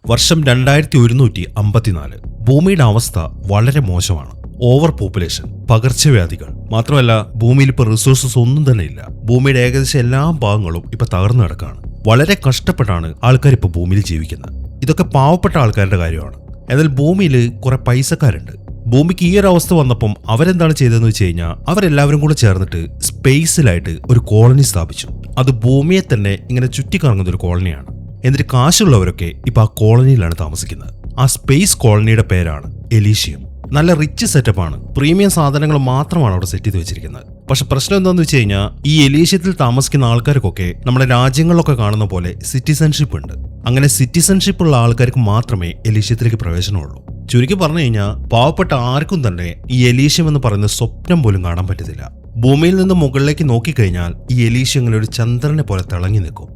വർഷം 2154. ഭൂമിയുടെ അവസ്ഥ വളരെ മോശമാണ്. ഓവർ പോപ്പുലേഷൻ, പകർച്ചവ്യാധികൾ. മാത്രമല്ല ഭൂമിയിൽ ഇപ്പോൾ റിസോഴ്സസ് ഒന്നും തന്നെ ഇല്ല. ഭൂമിയുടെ ഏകദേശം എല്ലാ ഭാഗങ്ങളും ഇപ്പൊ തകർന്നു കിടക്കുകയാണ്. വളരെ കഷ്ടപ്പെട്ടാണ് ആൾക്കാർ ഇപ്പോൾ ഭൂമിയിൽ ജീവിക്കുന്നത്. ഇതൊക്കെ പാവപ്പെട്ട ആൾക്കാരുടെ കാര്യമാണ്. എന്നാൽ ഭൂമിയിൽ കുറെ പൈസക്കാരുണ്ട്. ഭൂമിക്ക് ഈ ഒരു അവസ്ഥ വന്നപ്പം അവരെന്താണ് ചെയ്തതെന്ന് വെച്ച് കഴിഞ്ഞാൽ അവരെല്ലാവരും കൂടെ ചേർന്നിട്ട് സ്പേസിലായിട്ട് ഒരു കോളനി സ്ഥാപിച്ചു. അത് ഭൂമിയെ തന്നെ ഇങ്ങനെ ചുറ്റിക്കറങ്ങുന്ന ഒരു കോളനിയാണ്. എന്നിട്ട് കാശുള്ളവരൊക്കെ ഇപ്പൊ ആ കോളനിയിലാണ് താമസിക്കുന്നത്. ആ സ്പേസ് കോളനിയുടെ പേരാണ് എലീഷ്യം. നല്ല റിച്ച് സെറ്റപ്പാണ്. പ്രീമിയം സാധനങ്ങൾ മാത്രമാണ് അവിടെ സെറ്റ് ചെയ്ത് വെച്ചിരിക്കുന്നത്. പക്ഷെ പ്രശ്നം എന്താണെന്ന് വെച്ച് കഴിഞ്ഞാൽ ഈ എലീഷ്യത്തിൽ താമസിക്കുന്ന ആൾക്കാർക്കൊക്കെ നമ്മുടെ രാജ്യങ്ങളിലൊക്കെ കാണുന്ന പോലെ സിറ്റിസൺഷിപ്പ് ഉണ്ട്. അങ്ങനെ സിറ്റിസൺഷിപ്പ് ഉള്ള ആൾക്കാർക്ക് മാത്രമേ എലീഷ്യത്തിലേക്ക് പ്രവേശനമുള്ളൂ. ചുരുക്കി പറഞ്ഞു കഴിഞ്ഞാൽ പാവപ്പെട്ട ആർക്കും തന്നെ ഈ എലീഷ്യം എന്ന് പറയുന്ന സ്വപ്നം പോലും കാണാൻ പറ്റത്തില്ല. ഭൂമിയിൽ നിന്ന് മുകളിലേക്ക് നോക്കിക്കഴിഞ്ഞാൽ ഈ എലീഷ്യം ഇങ്ങനെ ഒരു ചന്ദ്രനെ പോലെ തിളങ്ങി നിൽക്കും.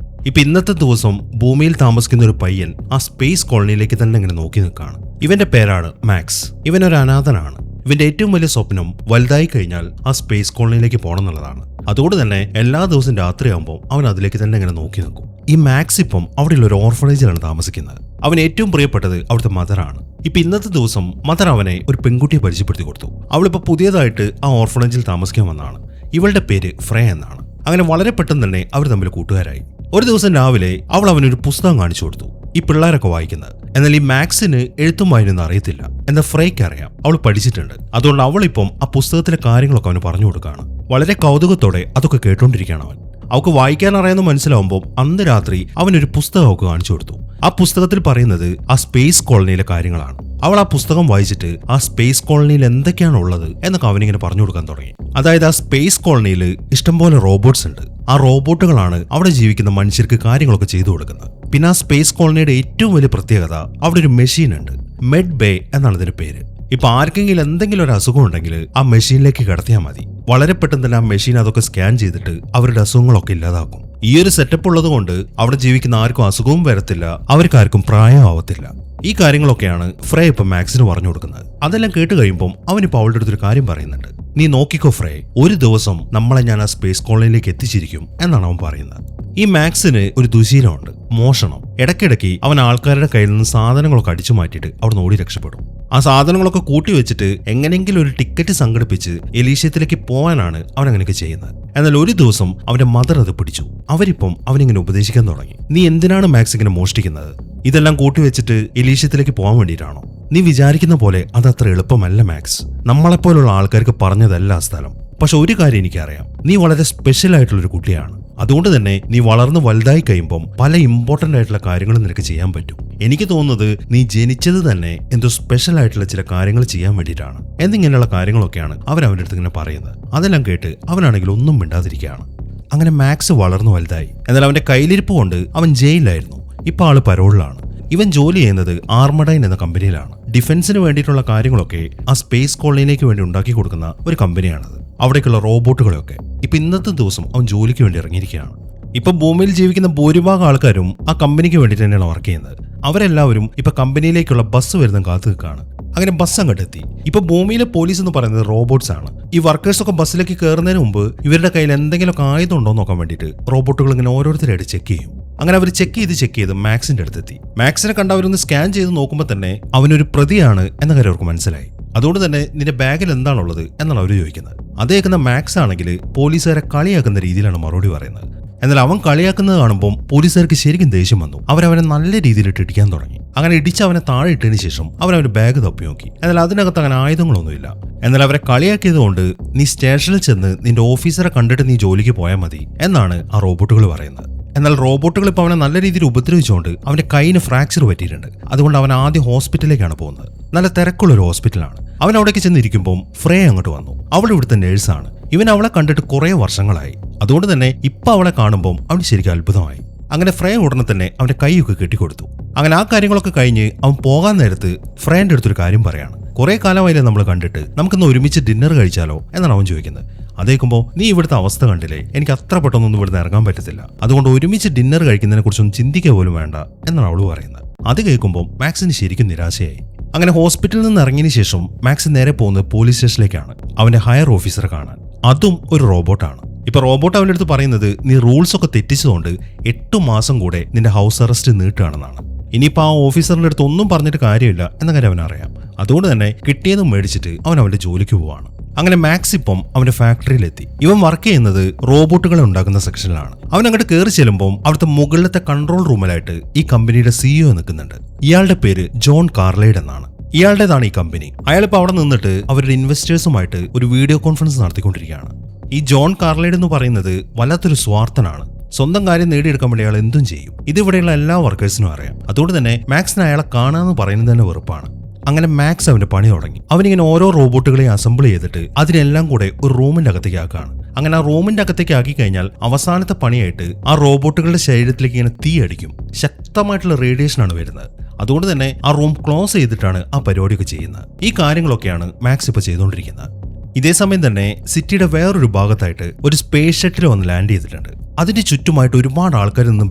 ഇപ്പൊ ഇന്നത്തെ ദിവസം ഭൂമിയിൽ താമസിക്കുന്ന ഒരു പയ്യൻ ആ സ്പേസ് കോളനിയിലേക്ക് തന്നെ ഇങ്ങനെ നോക്കി നിൽക്കുകയാണ്. ഇവന്റെ പേരാണ് മാക്സ്. ഇവനൊരു അനാഥനാണ്. ഇവന്റെ ഏറ്റവും വലിയ സ്വപ്നം വലുതായി കഴിഞ്ഞാൽ ആ സ്പേസ് കോളനിയിലേക്ക് പോകണം എന്നുള്ളതാണ്. അതുകൊണ്ട് തന്നെ എല്ലാ ദിവസവും രാത്രിയാകുമ്പോൾ അവൻ അതിലേക്ക് തന്നെ ഇങ്ങനെ നോക്കി നിൽക്കും. ഈ മാക്സ് ഇപ്പം അവിടെയുള്ള ഒരു ഓർഫണേജിലാണ് താമസിക്കുന്നത്. അവൻ ഏറ്റവും പ്രിയപ്പെട്ടത് അവിടുത്തെ മദറാണ്. ഇപ്പൊ ഇന്നത്തെ ദിവസം മദർ അവനെ ഒരു പെൺകുട്ടിയെ പരിചയപ്പെടുത്തി കൊടുത്തു. അവളിപ്പോ പുതിയതായിട്ട് ആ ഓർഫണേജിൽ താമസിക്കാൻ വന്നതാണ്. ഇവളുടെ പേര് ഫ്രേ എന്നാണ്. അങ്ങനെ വളരെ പെട്ടെന്ന് തന്നെ അവർ തമ്മിൽ കൂട്ടുകാരായി. ഒരു ദിവസം രാവിലെ അവൾ അവനൊരു പുസ്തകം കാണിച്ചു കൊടുത്തു. ഈ പിള്ളേരൊക്കെ വായിക്കുന്നത്. എന്നാൽ ഈ മാക്സിന് എഴുത്തും വായനയൊന്നും അറിയത്തില്ല. എന്നാൽ ഫ്രേക്ക് അറിയാം, അവൾ പഠിച്ചിട്ടുണ്ട്. അതുകൊണ്ട് അവളിപ്പം ആ പുസ്തകത്തിലെ കാര്യങ്ങളൊക്കെ അവന് പറഞ്ഞു കൊടുക്കുകയാണ്. വളരെ കൗതുകത്തോടെ അതൊക്കെ കേട്ടോണ്ടിരിക്കുകയാണ് അവൻ. അവൾക്ക് വായിക്കാൻ അറിയാമെന്ന് മനസ്സിലാവുമ്പോൾ അന്ന് രാത്രി അവനൊരു പുസ്തകം അവൾക്ക് കാണിച്ചു കൊടുത്തു. ആ പുസ്തകത്തിൽ പറയുന്നത് ആ സ്പേസ് കോളനിയിലെ കാര്യങ്ങളാണ്. അവൾ ആ പുസ്തകം വായിച്ചിട്ട് ആ സ്പേസ് കോളനിയിൽ എന്തൊക്കെയാണ് ഉള്ളത് എന്നൊക്കെ അവനിങ്ങനെ പറഞ്ഞു കൊടുക്കാൻ തുടങ്ങി. അതായത് ആ സ്പേസ് കോളനിയിൽ ഇഷ്ടംപോലെ റോബോട്ട്സ് ഉണ്ട്. ആ റോബോട്ടുകളാണ് അവിടെ ജീവിക്കുന്ന മനുഷ്യർക്ക് കാര്യങ്ങളൊക്കെ ചെയ്തു കൊടുക്കുന്നത്. പിന്നെ ആ സ്പേസ് കോളനിയുടെ ഏറ്റവും വലിയ പ്രത്യേകത അവിടെ ഒരു മെഷീൻ ഉണ്ട്. മെഡ് ബേ എന്നാണ് ഇതിന്റെ പേര്. ഇപ്പൊ ആർക്കെങ്കിലും എന്തെങ്കിലും ഒരു അസുഖം ഉണ്ടെങ്കിൽ ആ മെഷീനിലേക്ക് കിടത്തിയാൽ മതി. വളരെ പെട്ടെന്ന് തന്നെ ആ മെഷീൻ അതൊക്കെ സ്കാൻ ചെയ്തിട്ട് അവരുടെ അസുഖങ്ങളൊക്കെ ഇല്ലാതാക്കും. ഈ ഒരു സെറ്റപ്പ് ഉള്ളത് കൊണ്ട് അവിടെ ജീവിക്കുന്ന ആർക്കും അസുഖവും വരത്തില്ല, അവർക്കാർക്കും പ്രായമാവത്തില്ല. ഈ കാര്യങ്ങളൊക്കെയാണ് ഫ്രേ ഇപ്പൊ മാക്സിന് പറഞ്ഞു കൊടുക്കുന്നത്. അതെല്ലാം കേട്ട് കഴിയുമ്പോൾ അവനിപ്പോ അവളുടെ അടുത്തൊരു കാര്യം പറയുന്നുണ്ട്. നീ നോക്കിക്കോ ഫ്രേ, ഒരു ദിവസം നമ്മളെ ഞാൻ ആ സ്പേസ് കോളനിയിലേക്ക് എത്തിച്ചിരിക്കും എന്നാണ് അവൻ പറയുന്നത്. ഈ മാക്സിന് ഒരു ദുശീലമുണ്ട്, മോഷണം. ഇടയ്ക്കിടയ്ക്ക് അവൻ ആൾക്കാരുടെ കയ്യിൽ നിന്ന് സാധനങ്ങളൊക്കെ അടിച്ചു മാറ്റിയിട്ട് അവിടെ ഓടി രക്ഷപ്പെടും. ആ സാധനങ്ങളൊക്കെ കൂട്ടി വെച്ചിട്ട് എങ്ങനെയെങ്കിലും ഒരു ടിക്കറ്റ് സംഘടിപ്പിച്ച് എലീഷ്യത്തിലേക്ക് പോകാനാണ് അവൻ അങ്ങനെയൊക്കെ ചെയ്യുന്നത്. എന്നാൽ ഒരു ദിവസം അവന്റെ മദർ അത് പിടിച്ചു. അവരിപ്പം അവനിങ്ങനെ ഉപദേശിക്കാൻ തുടങ്ങി. നീ എന്തിനാണ് മാക്സ് ഇങ്ങനെ മോഷ്ടിക്കുന്നത്? ഇതെല്ലാം കൂട്ടി വെച്ചിട്ട് എലീഷ്യത്തിലേക്ക് പോകാൻ വേണ്ടിയിട്ടാണോ? നീ വിചാരിക്കുന്ന പോലെ അതത്ര എളുപ്പമല്ല മാക്സ്. നമ്മളെപ്പോലുള്ള ആൾക്കാർക്ക് പറഞ്ഞതല്ല ആ സ്ഥലം. പക്ഷെ ഒരു കാര്യം എനിക്കറിയാം, നീ വളരെ സ്പെഷ്യൽ ആയിട്ടുള്ളൊരു കുട്ടിയാണ്. അതുകൊണ്ട് തന്നെ നീ വളർന്ന് വലുതായി കഴിയുമ്പം പല ഇമ്പോർട്ടന്റ് ആയിട്ടുള്ള കാര്യങ്ങളും നിനക്ക് ചെയ്യാൻ പറ്റും. എനിക്ക് തോന്നുന്നത് നീ ജനിച്ചത് തന്നെ എന്തോ സ്പെഷ്യൽ ആയിട്ടുള്ള ചില കാര്യങ്ങൾ ചെയ്യാൻ വേണ്ടിയിട്ടാണ് എന്നിങ്ങനെയുള്ള കാര്യങ്ങളൊക്കെയാണ് അവൻ്റെ അടുത്ത് ഇങ്ങനെ പറയുന്നത്. അതെല്ലാം കേട്ട് അവനാണെങ്കിൽ ഒന്നും മിണ്ടാതിരിക്കുകയാണ്. അങ്ങനെ മാക്സ് വളർന്നു വലുതായി. എന്നാൽ അവന്റെ കയ്യിലിരിപ്പ് കൊണ്ട് അവൻ ജയിലിലായിരുന്നു. ഇപ്പൊ ആള് പരോളിലാണ്. ഇവൻ ജോലി ചെയ്യുന്നത് ആർമഡൈൻ എന്ന കമ്പനിയിലാണ്. ഡിഫൻസിന് വേണ്ടിയിട്ടുള്ള കാര്യങ്ങളൊക്കെ ആ സ്പേസ് കോളനിയിലേക്ക് വേണ്ടി ഉണ്ടാക്കി കൊടുക്കുന്ന ഒരു കമ്പനിയാണത്. അവിടേക്കുള്ള റോബോട്ടുകളൊക്കെ. ഇപ്പൊ ഇന്നത്തെ ദിവസം അവൻ ജോലിക്ക് വേണ്ടി ഇറങ്ങിയിരിക്കുകയാണ്. ഇപ്പൊ ഭൂമിയിൽ ജീവിക്കുന്ന ഭൂരിഭാഗം ആൾക്കാരും ആ കമ്പനിക്ക് വേണ്ടി തന്നെയാണ് വർക്ക് ചെയ്യുന്നത്. അവരെല്ലാവരും ഇപ്പൊ കമ്പനിയിലേക്കുള്ള ബസ് വരുന്ന കാത്തു നിൽക്കുകയാണ്. അങ്ങനെ ബസ് അങ്ങോട്ടെത്തി. ഇപ്പൊ ഭൂമിയിലെ പോലീസ് എന്ന് പറയുന്നത് റോബോട്ട്സ് ആണ്. ഈ വർക്കേഴ്സൊക്കെ ബസ്സിലേക്ക് കയറുന്നതിന് മുമ്പ് ഇവരുടെ കയ്യിൽ എന്തെങ്കിലുമൊക്കെ ആയുധം ഉണ്ടോ നോക്കാൻ വേണ്ടിയിട്ട് റോബോട്ടുകൾ ഇങ്ങനെ ഓരോരുത്തരായിട്ട് ചെക്ക് ചെയ്യും. അങ്ങനെ അവർ ചെക്ക് ചെയ്ത് മാക്സിന്റെ അടുത്തെത്തി. മാക്സിനെ കണ്ട് അവരൊന്ന് സ്കാൻ ചെയ്ത് നോക്കുമ്പോൾ തന്നെ അവനൊരു പ്രതിയാണ് എന്ന കാര്യം അവർക്ക് മനസ്സിലായി. അതുകൊണ്ട് തന്നെ നിന്റെ ബാഗിൽ എന്താണുള്ളത് എന്നാണ് അവർ ചോദിക്കുന്നത്. അതേക്കുന്ന മാക്സ് ആണെങ്കിൽ പോലീസുകാരെ കളിയാക്കുന്ന രീതിയിലാണ് മറുപടി പറയുന്നത്. എന്നാൽ അവൻ കളിയാക്കുന്നത് കാണുമ്പോൾ പോലീസുകാർക്ക് ശരിക്കും ദേഷ്യം വന്നു. അവരവനെ നല്ല രീതിയിലിട്ട് ഇടിക്കാൻ തുടങ്ങി. അങ്ങനെ ഇടിച്ച് അവനെ താഴെ ഇട്ടതിന് ശേഷം അവനവന്റെ ബാഗ് തപ്പി നോക്കി. എന്നാൽ അതിനകത്ത് അങ്ങനെ ആയുധങ്ങളൊന്നുമില്ല. എന്നാൽ അവരെ കളിയാക്കിയത് കൊണ്ട് നീ സ്റ്റേഷനിൽ ചെന്ന് നിന്റെ ഓഫീസറെ കണ്ടിട്ട് നീ ജോലിക്ക് പോയാൽ മതി എന്നാണ് ആ റോബോട്ടുകൾ പറയുന്നത്. എന്നാൽ റോബോട്ടുകൾ ഇപ്പോൾ അവനെ നല്ല രീതിയിൽ ഉപദ്രവിച്ചുകൊണ്ട് അവന്റെ കൈയിന് ഫ്രാക്ചർ പറ്റിയിട്ടുണ്ട്. അതുകൊണ്ട് അവൻ ആദ്യം ഹോസ്പിറ്റലിലേക്കാണ് പോകുന്നത്. നല്ല തിരക്കുള്ളൊരു ഹോസ്പിറ്റലാണ്. അവൻ അവിടേക്ക് ചെന്നിരിക്കുമ്പോൾ ഫ്രേ അങ്ങോട്ട് വന്നു. അവൾ ഇവിടുത്തെ നേഴ്സാണ്. ഇവൻ അവളെ കണ്ടിട്ട് കുറെ വർഷങ്ങളായി. അതുകൊണ്ട് തന്നെ ഇപ്പൊ അവളെ കാണുമ്പോൾ അവന് ശരിക്കും അത്ഭുതമായി. അങ്ങനെ ഫ്രേ ഉടനെ തന്നെ അവന്റെ കൈയൊക്കെ കെട്ടിക്കൊടുത്തു. അങ്ങനെ ആ കാര്യങ്ങളൊക്കെ കഴിഞ്ഞ് അവൻ പോകാൻ നേരത്ത് ഫ്രേന്റെ അടുത്തൊരു കാര്യം പറയാണ്. കുറെ കാലമായില്ലേ നമ്മൾ കണ്ടിട്ട്, നമുക്കിന്ന് ഒരുമിച്ച് ഡിന്നർ കഴിച്ചാലോ എന്നാണ് അവൻ ചോദിക്കുന്നത്. അതേക്കുമ്പോൾ നീ ഇവിടുത്തെ അവസ്ഥ കണ്ടില്ലേ, എനിക്ക് അത്ര പെട്ടെന്നൊന്നും ഇവിടുന്ന് ഇറങ്ങാൻ പറ്റത്തില്ല. അതുകൊണ്ട് ഒരുമിച്ച് ഡിന്നർ കഴിക്കുന്നതിനെ കുറിച്ചൊന്നും ചിന്തിക്കുക പോലും വേണ്ട എന്നാണ് അവള് പറയുന്നത്. അത് കേൾക്കുമ്പോൾ മാക്സിന് ശരിക്കും നിരാശയായി. അങ്ങനെ ഹോസ്പിറ്റലിൽ നിന്ന് ഇറങ്ങിയതിനു ശേഷം മാക്സ് നേരെ പോകുന്നത് പോലീസ് സ്റ്റേഷനിലേക്കാണ് അവന്റെ ഹയർ ഓഫീസറെ കാണാൻ. അതും ഒരു റോബോട്ടാണ്. ഇപ്പൊ റോബോട്ട് അവന്റെ അടുത്ത് പറയുന്നത് നീ റൂൾസ് ഒക്കെ തെറ്റിച്ചതുകൊണ്ട് 8 മാസം കൂടെ നിന്റെ ഹൗസ് അറസ്റ്റ് നീട്ടുകയാണെന്നാണ്. ഇനിയിപ്പോൾ ആ ഓഫീസറിന്റെ അടുത്ത് ഒന്നും പറഞ്ഞിട്ട് കാര്യമില്ല എന്ന കാര്യം അവനറിയാം. അതുകൊണ്ട് തന്നെ കിട്ടിയതും മേടിച്ചിട്ട് അവൻ അവന്റെ ജോലിക്ക് പോവാണ്. അങ്ങനെ മാക്സ് ഇപ്പം അവന്റെ ഫാക്ടറിയിലെത്തി. ഇവൻ വർക്ക് ചെയ്യുന്നത് റോബോട്ടുകളെ ഉണ്ടാക്കുന്ന സെക്ഷനിലാണ്. അവൻ അങ്ങോട്ട് കയറി ചെല്ലുമ്പോൾ അവിടുത്തെ മുകളിലത്തെ കൺട്രോൾ റൂമിലായിട്ട് ഈ കമ്പനിയുടെ CEO നിൽക്കുന്നുണ്ട്. ഇയാളുടെ പേര് ജോൺ കാർലൈഡ് എന്നാണ്. ഇയാളുടേതാണ് ഈ കമ്പനി. അയാളിപ്പോൾ അവിടെ നിന്നിട്ട് അവരുടെ ഇൻവെസ്റ്റേഴ്സുമായിട്ട് ഒരു വീഡിയോ കോൺഫറൻസ് നടത്തിക്കൊണ്ടിരിക്കുകയാണ്. ഈ ജോൺ കാർലൈഡ് എന്ന് പറയുന്നത് വല്ലാത്തൊരു സ്വാർത്ഥനാണ്. സ്വന്തം കാര്യം നേടിയെടുക്കാൻ വേണ്ടി അയാൾ എന്തും ചെയ്യും. ഇതിവിടെയുള്ള എല്ലാ വർക്കേഴ്സിനും അറിയാം. അതുകൊണ്ട് തന്നെ മാക്സിന് അയാളെ കാണാമെന്ന് പറയുന്നത് തന്നെ വെറുപ്പാണ്. അങ്ങനെ മാക്സ് അവന്റെ പണി തുടങ്ങി. അവനിങ്ങനെ ഓരോ റോബോട്ടുകളെയും അസംബിൾ ചെയ്തിട്ട് അതിനെല്ലാം കൂടെ ഒരു റൂമിന്റെ അകത്തേക്ക് ആക്കുകയാണ്. അങ്ങനെ ആ റൂമിന്റെ അകത്തേക്ക് ആക്കി കഴിഞ്ഞാൽ അവസാനത്തെ പണിയായിട്ട് ആ റോബോട്ടുകളുടെ ശരീരത്തിലേക്ക് ഇങ്ങനെ തീ അടിക്കും. ശക്തമായിട്ടുള്ള റേഡിയേഷനാണ് വരുന്നത്. അതുകൊണ്ട് തന്നെ ആ റൂം ക്ലോസ് ചെയ്തിട്ടാണ് ആ പരിപാടിയൊക്കെ ചെയ്യുന്നത്. ഈ കാര്യങ്ങളൊക്കെയാണ് മാക്സ് ഇപ്പോൾ ചെയ്തുകൊണ്ടിരിക്കുന്നത്. ഇതേസമയം തന്നെ സിറ്റിയുടെ വേറൊരു ഭാഗത്തായിട്ട് ഒരു സ്പേസ് ഷട്ടിൽ വന്ന് ലാൻഡ് ചെയ്തിട്ടുണ്ട്. അതിന്റെ ചുറ്റുമായിട്ട് ഒരുപാട് ആൾക്കാർ നിന്ന്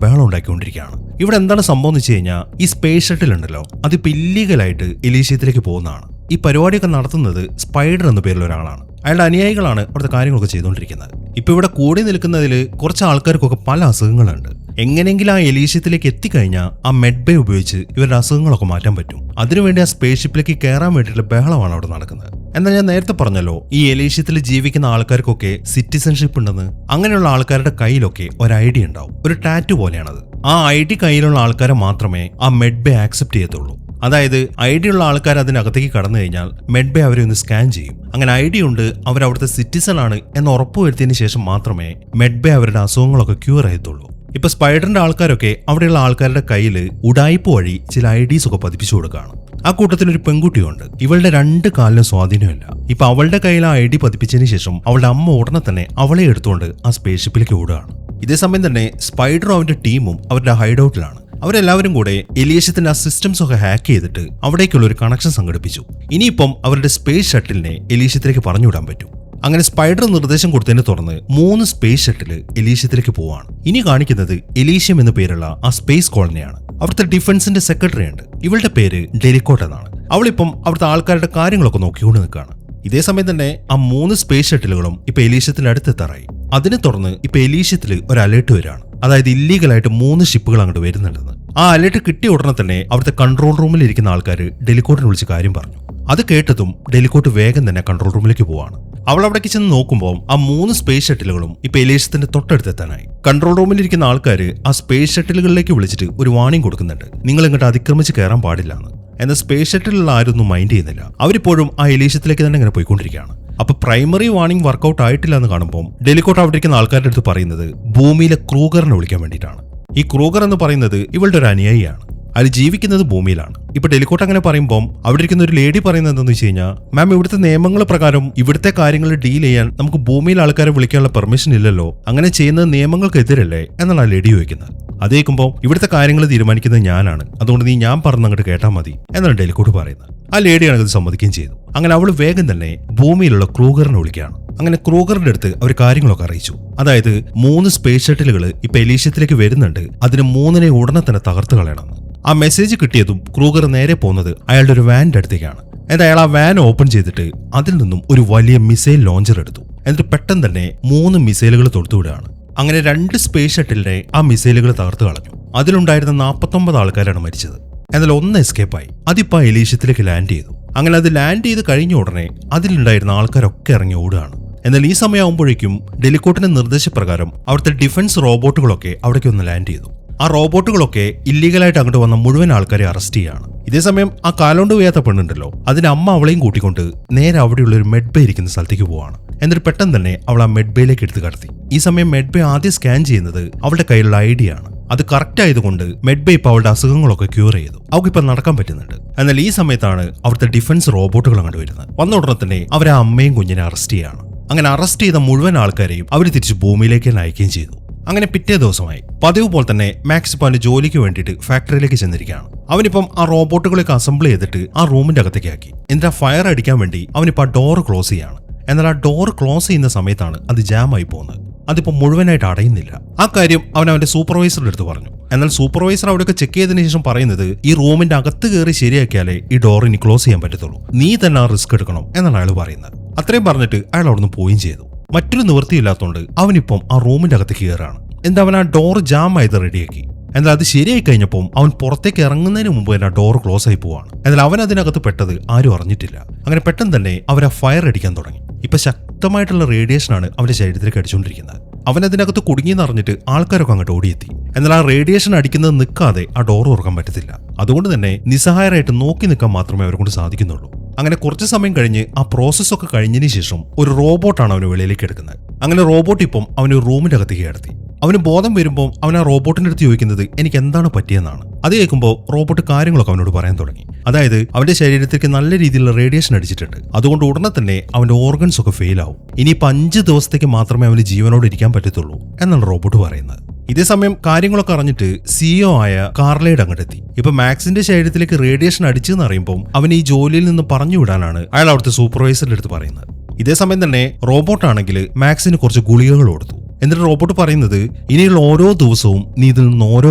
ബഹളം ഉണ്ടാക്കിക്കൊണ്ടിരിക്കുകയാണ്. ഇവിടെ എന്താണ് സംഭവം എന്ന് വെച്ച് കഴിഞ്ഞാൽ ഈ സ്പേസ് ഷട്ടിൽ ഉണ്ടല്ലോ, അതിപ്പോൾ ഇല്ലീഗലായിട്ട് എലീഷ്യത്തിലേക്ക് പോകുന്നതാണ്. ഈ പരിപാടിയൊക്കെ നടത്തുന്നത് സ്പൈഡർ എന്ന പേരിൽ ഒരാളാണ്. അയാളുടെ അനുയായികളാണ് അവിടുത്തെ കാര്യങ്ങളൊക്കെ ചെയ്തുകൊണ്ടിരിക്കുന്നത്. ഇപ്പൊ ഇവിടെ കൂടി നിൽക്കുന്നതിൽ കുറച്ച് ആൾക്കാർക്കൊക്കെ പല അസുഖങ്ങളുണ്ട്. എങ്ങനെയെങ്കിലും ആ എലീഷ്യത്തിലേക്ക് എത്തിക്കഴിഞ്ഞാൽ ആ മെഡ്ബേ ഉപയോഗിച്ച് ഇവരുടെ അസുഖങ്ങളൊക്കെ മാറ്റാൻ പറ്റും. അതിനുവേണ്ടി ആ സ്പേസ് ഷിപ്പിലേക്ക് കയറാൻ വേണ്ടിയിട്ടുള്ള ബഹളമാണ് അവിടെ നടക്കുന്നത്. എന്നാൽ ഞാൻ നേരത്തെ പറഞ്ഞല്ലോ, ഈ എലീഷ്യത്തിൽ ജീവിക്കുന്ന ആൾക്കാർക്കൊക്കെ സിറ്റിസൺഷിപ്പ് ഉണ്ടെന്ന്. അങ്ങനെയുള്ള ആൾക്കാരുടെ കയ്യിലൊക്കെ ഒരു ഐഡി ഉണ്ടാവും. ഒരു ടാറ്റു പോലെയാണത്. ആ ഐഡി കയ്യിലുള്ള ആൾക്കാരെ മാത്രമേ ആ മെഡ്ബേ ആക്സെപ്റ്റ് ചെയ്യത്തുള്ളൂ. അതായത് ഐഡി ഉള്ള ആൾക്കാർ അതിനകത്തേക്ക് കടന്നു കഴിഞ്ഞാൽ മെഡ്ബേ അവരെ ഒന്ന് സ്കാൻ ചെയ്യും. അങ്ങനെ ഐഡി ഉണ്ട്, അവരവിടുത്തെ സിറ്റിസൺ ആണ് എന്ന് ഉറപ്പുവരുത്തിയതിനു ശേഷം മാത്രമേ മെഡ്ബേ അവരുടെ അസുഖങ്ങളൊക്കെ ക്യൂർ ചെയ്യത്തുള്ളൂ. ഇപ്പൊ സ്പൈഡറിന്റെ ആൾക്കാരൊക്കെ അവിടെയുള്ള ആൾക്കാരുടെ കയ്യിൽ ഉഡായിപ്പ് വഴി ചില ഐഡീസ് ഒക്കെ പതിപ്പിച്ചു കൊടുക്കുകയാണ്. ആ കൂട്ടത്തിൽ ഒരു പെൺകുട്ടിയുണ്ട്. ഇവളുടെ 2 കാലിനും സ്വാധീനമില്ല. ഇപ്പൊ അവളുടെ കയ്യിൽ ആ ഐഡി പതിപ്പിച്ചതിന് ശേഷം അവളുടെ അമ്മ ഉടനെ തന്നെ അവളെ എടുത്തുകൊണ്ട് ആ സ്പേസ് ഷിപ്പിലേക്ക് ഓടുകയാണ്. ഇതേസമയം തന്നെ സ്പൈഡറും അവന്റെ ടീമും അവരുടെ ഹൈഡൌട്ടിലാണ്. അവരെല്ലാവരും കൂടെ എലീഷ്യത്തിന്റെ ആ സിസ്റ്റംസ് ഒക്കെ ഹാക്ക് ചെയ്തിട്ട് അവിടേക്കുള്ള ഒരു കണക്ഷൻ സംഘടിപ്പിച്ചു. ഇനിയിപ്പം അവരുടെ സ്പേസ് ഷട്ടിലിനെ എലീഷ്യത്തിലേക്ക് പറഞ്ഞുവിടാൻ പറ്റും. അങ്ങനെ സ്പൈഡർ നിർദ്ദേശം കൊടുത്തതിനെ തുടർന്ന് 3 സ്പേസ് ഷട്ടില് എലീഷ്യത്തിലേക്ക് പോവാണ്. ഇനി കാണിക്കുന്നത് എലീഷ്യം എന്ന പേരുള്ള ആ സ്പേസ് കോളനിയാണ്. അവിടുത്തെ ഡിഫൻസിന്റെ സെക്രട്ടറി ഉണ്ട്. ഇവളുടെ പേര് ഡെലിക്കോട്ട് എന്നാണ്. അവളിപ്പം അവിടുത്തെ ആൾക്കാരുടെ കാര്യങ്ങളൊക്കെ നോക്കിക്കൊണ്ട് നിൽക്കുകയാണ്. ഇതേസമയം തന്നെ ആ 3 സ്പേസ് ഷട്ടിലുകളും ഇപ്പൊ എലീഷ്യത്തിന്റെ അടുത്തെത്താറായി. അതിനെ തുടർന്ന് ഇപ്പൊ എലീഷ്യത്തിൽ ഒരു അലേർട്ട് വരികയാണ്. അതായത് ഇല്ലീഗലായിട്ട് 3 ഷിപ്പുകൾ അങ്ങോട്ട് വരുന്നുണ്ടെന്ന്. ആ അലേർട്ട് കിട്ടിയ ഉടനെ തന്നെ അവിടുത്തെ കൺട്രോൾ റൂമിൽ ഇരിക്കുന്ന ആൾക്കാർ ഡെലിക്കോട്ടിനെ വിളിച്ച് കാര്യം പറഞ്ഞു. അത് കേട്ടതും ഡെലിക്കോട്ട് വേഗം തന്നെ കൺട്രോൾ റൂമിലേക്ക് പോവാണ്. അവൾ അവിടേക്ക് ചെന്ന് നോക്കുമ്പോൾ ആ 3 സ്പേസ് ഷട്ടിലുകളും ഇപ്പൊ എലീഷ്യത്തിന്റെ തൊട്ടടുത്തെത്താനായി. കൺട്രോൾ റൂമിലിരിക്കുന്ന ആൾക്കാർ ആ സ്പേസ് ഷട്ടിലുകളിലേക്ക് വിളിച്ചിട്ട് ഒരു വാണിംഗ് കൊടുക്കുന്നുണ്ട്, നിങ്ങൾ ഇങ്ങോട്ട് അതിക്രമിച്ച് കയറാൻ പാടില്ല എന്ന്. എന്നാൽ സ്പേസ് ഷട്ടിലുള്ള ആരൊന്നും മൈൻഡ് ചെയ്യുന്നില്ല. അവരിപ്പോഴും ആ എലീഷ്യത്തിലേക്ക് തന്നെ ഇങ്ങനെ പോയിക്കൊണ്ടിരിക്കുകയാണ്. അപ്പൊ പ്രൈമറി വാണിംഗ് വർക്കൗട്ട് ആയിട്ടില്ല എന്ന് കാണുമ്പോൾ ഡെലിക്കോട്ട് അവിടെ ഇരിക്കുന്ന ആൾക്കാരുടെ അടുത്ത് പറയുന്നത് ഭൂമിയിലെ ക്രൂഗറിനെ വിളിക്കാൻ വേണ്ടിയിട്ടാണ്. ഈ ക്രൂഗർ എന്ന് പറയുന്നത് ഇവളുടെ ഒരു അനുയായിയാണ്. അത് ജീവിക്കുന്നത് ഭൂമിയിലാണ്. ഇപ്പൊ ഡെലിക്കോട്ട് അങ്ങനെ പറയുമ്പോൾ അവിടെ ഇരിക്കുന്ന ഒരു ലേഡി പറയുന്നത് എന്താണെന്ന് വെച്ച് കഴിഞ്ഞാൽ, മാം ഇവിടുത്തെ നിയമങ്ങൾ പ്രകാരം ഇവിടുത്തെ കാര്യങ്ങൾ ഡീൽ ചെയ്യാൻ നമുക്ക് ഭൂമിയിൽ ആൾക്കാരെ വിളിക്കാനുള്ള പെർമിഷൻ ഇല്ലല്ലോ, അങ്ങനെ ചെയ്യുന്നത് നിയമങ്ങൾക്കെതിരല്ലേ എന്നാണ് ആ ലേഡി ചോദിക്കുന്നത്. അതേക്കുമ്പോൾ ഇവിടുത്തെ കാര്യങ്ങൾ തീരുമാനിക്കുന്നത് ഞാനാണ്, അതുകൊണ്ട് നീ ഞാൻ പറഞ്ഞ് അങ്ങോട്ട് കേട്ടാൽ മതി എന്നാണ് ഡെലിക്കോട്ട് പറയുന്നത്. ആ ലേഡിയാണ് ഇത് സമ്മതിക്കുകയും ചെയ്തു. അങ്ങനെ അവൾ വേഗം തന്നെ ഭൂമിയിലുള്ള ക്രൂഗറിനെ വിളിക്കുകയാണ്. അങ്ങനെ ക്രൂഗറിന്റെ അടുത്ത് അവർ കാര്യങ്ങളൊക്കെ അറിയിച്ചു. അതായത് 3 സ്പേസ് ഷട്ടിലുകൾ ഇപ്പൊ എലീഷ്യത്തിലേക്ക് വരുന്നുണ്ട്, അതിന് 3നെ ഉടനെ തന്നെ തകർത്ത് കളയണമെന്ന്. ആ മെസ്സേജ് കിട്ടിയതും ക്രൂഗർ നേരെ പോകുന്നത് അയാളുടെ ഒരു വാനിന്റെ അടുത്തേക്കാണ്. എന്നിട്ട് അയാൾ ആ വാൻ ഓപ്പൺ ചെയ്തിട്ട് അതിൽ നിന്നും ഒരു വലിയ മിസൈൽ ലോഞ്ചർ എടുത്തു. എന്നിട്ട് പെട്ടെന്ന് തന്നെ 3 മിസൈലുകൾ തൊടുത്തുവിടുകയാണ്. അങ്ങനെ 2 സ്പേസ് ഷട്ടിലിനെ ആ മിസൈലുകൾ തകർത്ത് കളഞ്ഞു. അതിലുണ്ടായിരുന്ന 49 ആൾക്കാരാണ് മരിച്ചത്. എന്നാൽ 1 എസ്കേപ്പായി. അതിപ്പോ എലീഷ്യത്തിലേക്ക് ലാൻഡ് ചെയ്തു. അങ്ങനെ അത് ലാൻഡ് ചെയ്ത് കഴിഞ്ഞ ഉടനെ അതിലുണ്ടായിരുന്ന ആൾക്കാരൊക്കെ ഇറങ്ങി ഓടുകയാണ്. എന്നാൽ ഈ സമയമാകുമ്പോഴേക്കും ഡെലിക്കോട്ടിന്റെ നിർദ്ദേശപ്രകാരം അവിടുത്തെ ഡിഫൻസ് റോബോട്ടുകളൊക്കെ അവിടേക്ക് ഒന്ന് ലാൻഡ് ചെയ്തു. ആ റോബോട്ടുകളൊക്കെ ഇല്ലീഗലായിട്ട് അങ്ങോട്ട് വന്ന മുഴുവൻ ആൾക്കാരെ അറസ്റ്റ് ചെയ്യാണ്. ഇതേസമയം ആ കാലോണ്ട് വയ്യാത്ത പെണ്ണുണ്ടല്ലോ, അതിന്റെ അമ്മ അവളെയും കൂട്ടിക്കൊണ്ട് നേരെ അവിടെയുള്ള ഒരു മെഡ്ബേ ഇരിക്കുന്ന സ്ഥലത്തേക്ക് പോവാണ്. എന്നിട്ട് പെട്ടെന്ന് തന്നെ അവൾ ആ മെഡ്ബേയിലേക്ക് എടുത്ത് കടത്തി. ഈ സമയം മെഡ്ബേ ആദ്യം സ്കാൻ ചെയ്യുന്നത് അവളുടെ കയ്യിലുള്ള ഐഡി ആണ്. അത് കറക്റ്റ് ആയതുകൊണ്ട് മെഡ്ബേ ഇപ്പൊ അവളുടെ അസുഖങ്ങളൊക്കെ ക്യൂർ ചെയ്തു. അവൾക്ക് ഇപ്പൊ നടക്കാൻ പറ്റുന്നുണ്ട്. എന്നാൽ ഈ സമയത്താണ് അവിടുത്തെ ഡിഫൻസ് റോബോട്ടുകൾ അങ്ങോട്ട് വരുന്നത്. വന്ന ഉടനെ തന്നെ അവരെ അമ്മയും കുഞ്ഞിനെ അറസ്റ്റ് ചെയ്യാണ്. അങ്ങനെ അറസ്റ്റ് ചെയ്ത മുഴുവൻ ആൾക്കാരെയും അവർ തിരിച്ച് ഭൂമിയിലേക്ക് തന്നെ അയക്കുകയും ചെയ്തു. അങ്ങനെ പിറ്റേ ദിവസമായി പതിവ് പോലെ തന്നെ മാക്സ് ഇപ്പൊ അവന്റെ ജോലിക്ക് വേണ്ടിയിട്ട് ഫാക്ടറിയിലേക്ക് ചെന്നിരിക്കുകയാണ്. അവനിപ്പം ആ റോബോട്ടുകളൊക്കെ അസംബിൾ ചെയ്തിട്ട് ആ റൂമിന്റെ അകത്തേക്ക് ആക്കി. എന്നിട്ട് ആ ഫയർ അടിക്കാൻ വേണ്ടി അവനിപ്പോ ആ ഡോർ ക്ലോസ് ചെയ്യാണ്. എന്നാൽ ആ ഡോർ ക്ലോസ് ചെയ്യുന്ന സമയത്താണ് അത് ജാം ആയി പോകുന്നത്. അതിപ്പോ മുഴുവനായിട്ട് അടയുന്നില്ല. ആ കാര്യം അവൻ അവന്റെ സൂപ്പർവൈസറുടെ അടുത്ത് പറഞ്ഞു. എന്നാൽ സൂപ്പർവൈസർ അവിടെയൊക്കെ ചെക്ക് ചെയ്തതിനു ശേഷം പറയുന്നത് ഈ റൂമിന്റെ അകത്ത് കയറി ശരിയാക്കിയാലേ ഈ ഡോർ ഇനി ക്ലോസ് ചെയ്യാൻ പറ്റത്തുള്ളൂ, നീ തന്നെ ആ റിസ്ക് എടുക്കണം എന്നാണ് അയാൾ പറയുന്നത്. അത്രയും പറഞ്ഞിട്ട് അയാൾ അവിടുന്ന് പോവുകയും ചെയ്തു. മറ്റൊരു നിവൃത്തിയില്ലാത്തതുകൊണ്ട് അവനിപ്പം ആ റൂമിന്റെ അകത്ത് കയറാണ്. എന്താ അവൻ ആ ഡോർ ജാം ആയത് റെഡിയാക്കി. എന്നാൽ അത് ശരിയായി കഴിഞ്ഞപ്പോൾ അവൻ പുറത്തേക്ക് ഇറങ്ങുന്നതിന് മുമ്പ് തന്നെ ആ ഡോർ ക്ലോസ് ആയി പോവാണ്. എന്നാൽ അവൻ അതിനകത്ത് പെട്ടത് ആരും അറിഞ്ഞിട്ടില്ല. അങ്ങനെ പെട്ടെന്ന് തന്നെ അവർ ആ ഫയർ അടിക്കാൻ തുടങ്ങി. ഇപ്പൊ ശക്തമായിട്ടുള്ള റേഡിയേഷനാണ് അവന്റെ ശരീരത്തിലേക്ക് അടിച്ചുകൊണ്ടിരിക്കുന്നത്. അവൻ അതിനകത്ത് കുടുങ്ങിയെന്ന് അറിഞ്ഞിട്ട് ആൾക്കാരൊക്കെ അങ്ങോട്ട് ഓടിയെത്തി. എന്നാൽ ആ റേഡിയേഷൻ അടിക്കുന്നത് നിൽക്കാതെ ആ ഡോർ തുറക്കാൻ പറ്റത്തില്ല. അതുകൊണ്ട് തന്നെ നിസ്സഹായരായിട്ട് നോക്കി നിൽക്കാൻ മാത്രമേ അവരെ കൊണ്ട് സാധിക്കുന്നുള്ളൂ. അങ്ങനെ കുറച്ച് സമയം കഴിഞ്ഞ് ആ പ്രോസസ്സൊക്കെ കഴിഞ്ഞതിന് ശേഷം ഒരു റോബോട്ടാണ് അവന് വെളിയിലേക്ക് എടുക്കുന്നത്. അങ്ങനെ റോബോട്ട് ഇപ്പം അവന് റൂമിന്റെ അകത്തേക്ക് കിടത്തി. അവന് ബോധം വരുമ്പോൾ അവൻ ആ റോബോട്ടിന്റെ അടുത്ത് ചോദിക്കുന്നത് എനിക്ക് എന്താണ് പറ്റിയെന്നാണ്. അത് കേൾക്കുമ്പോൾ റോബോട്ട് കാര്യങ്ങളൊക്കെ അവനോട് പറയാൻ തുടങ്ങി. അതായത് അവന്റെ ശരീരത്തിലേക്ക് നല്ല രീതിയിലുള്ള റേഡിയേഷൻ അടിച്ചിട്ടുണ്ട്. അതുകൊണ്ട് ഉടനെ തന്നെ അവന്റെ ഓർഗൻസ് ഒക്കെ ഫെയിൽ ആവും. ഇനിയിപ്പോൾ 5 ദിവസത്തേക്ക് മാത്രമേ അവന് ജീവനോട് ഇരിക്കാൻ പറ്റത്തുള്ളൂ എന്നാണ് റോബോട്ട് പറയുന്നത്. ഇതേ സമയം കാര്യങ്ങളൊക്കെ അറിഞ്ഞിട്ട് സിഇഒ ആയ കാർലൈഡ് അങ്ങോട്ടെത്തി. ഇപ്പൊ മാക്സിന്റെ ശരീരത്തിലേക്ക് റേഡിയേഷൻ അടിച്ചെന്ന് അറിയുമ്പോൾ അവൻ ഈ ജോലിയിൽ നിന്ന് പറഞ്ഞു വിടാനാണ് അയാൾ അവിടുത്തെ സൂപ്പർവൈസറിന്റെ അടുത്ത് പറയുന്നത്. ഇതേ സമയം തന്നെ റോബോട്ടാണെങ്കിൽ മാക്സിന് കുറച്ച് ഗുളികകൾ കൊടുത്തു. എന്നിട്ട് റോബോട്ട് പറയുന്നത് ഇനിയുള്ള ഓരോ ദിവസവും നീ ഇതിൽ നിന്ന് ഓരോ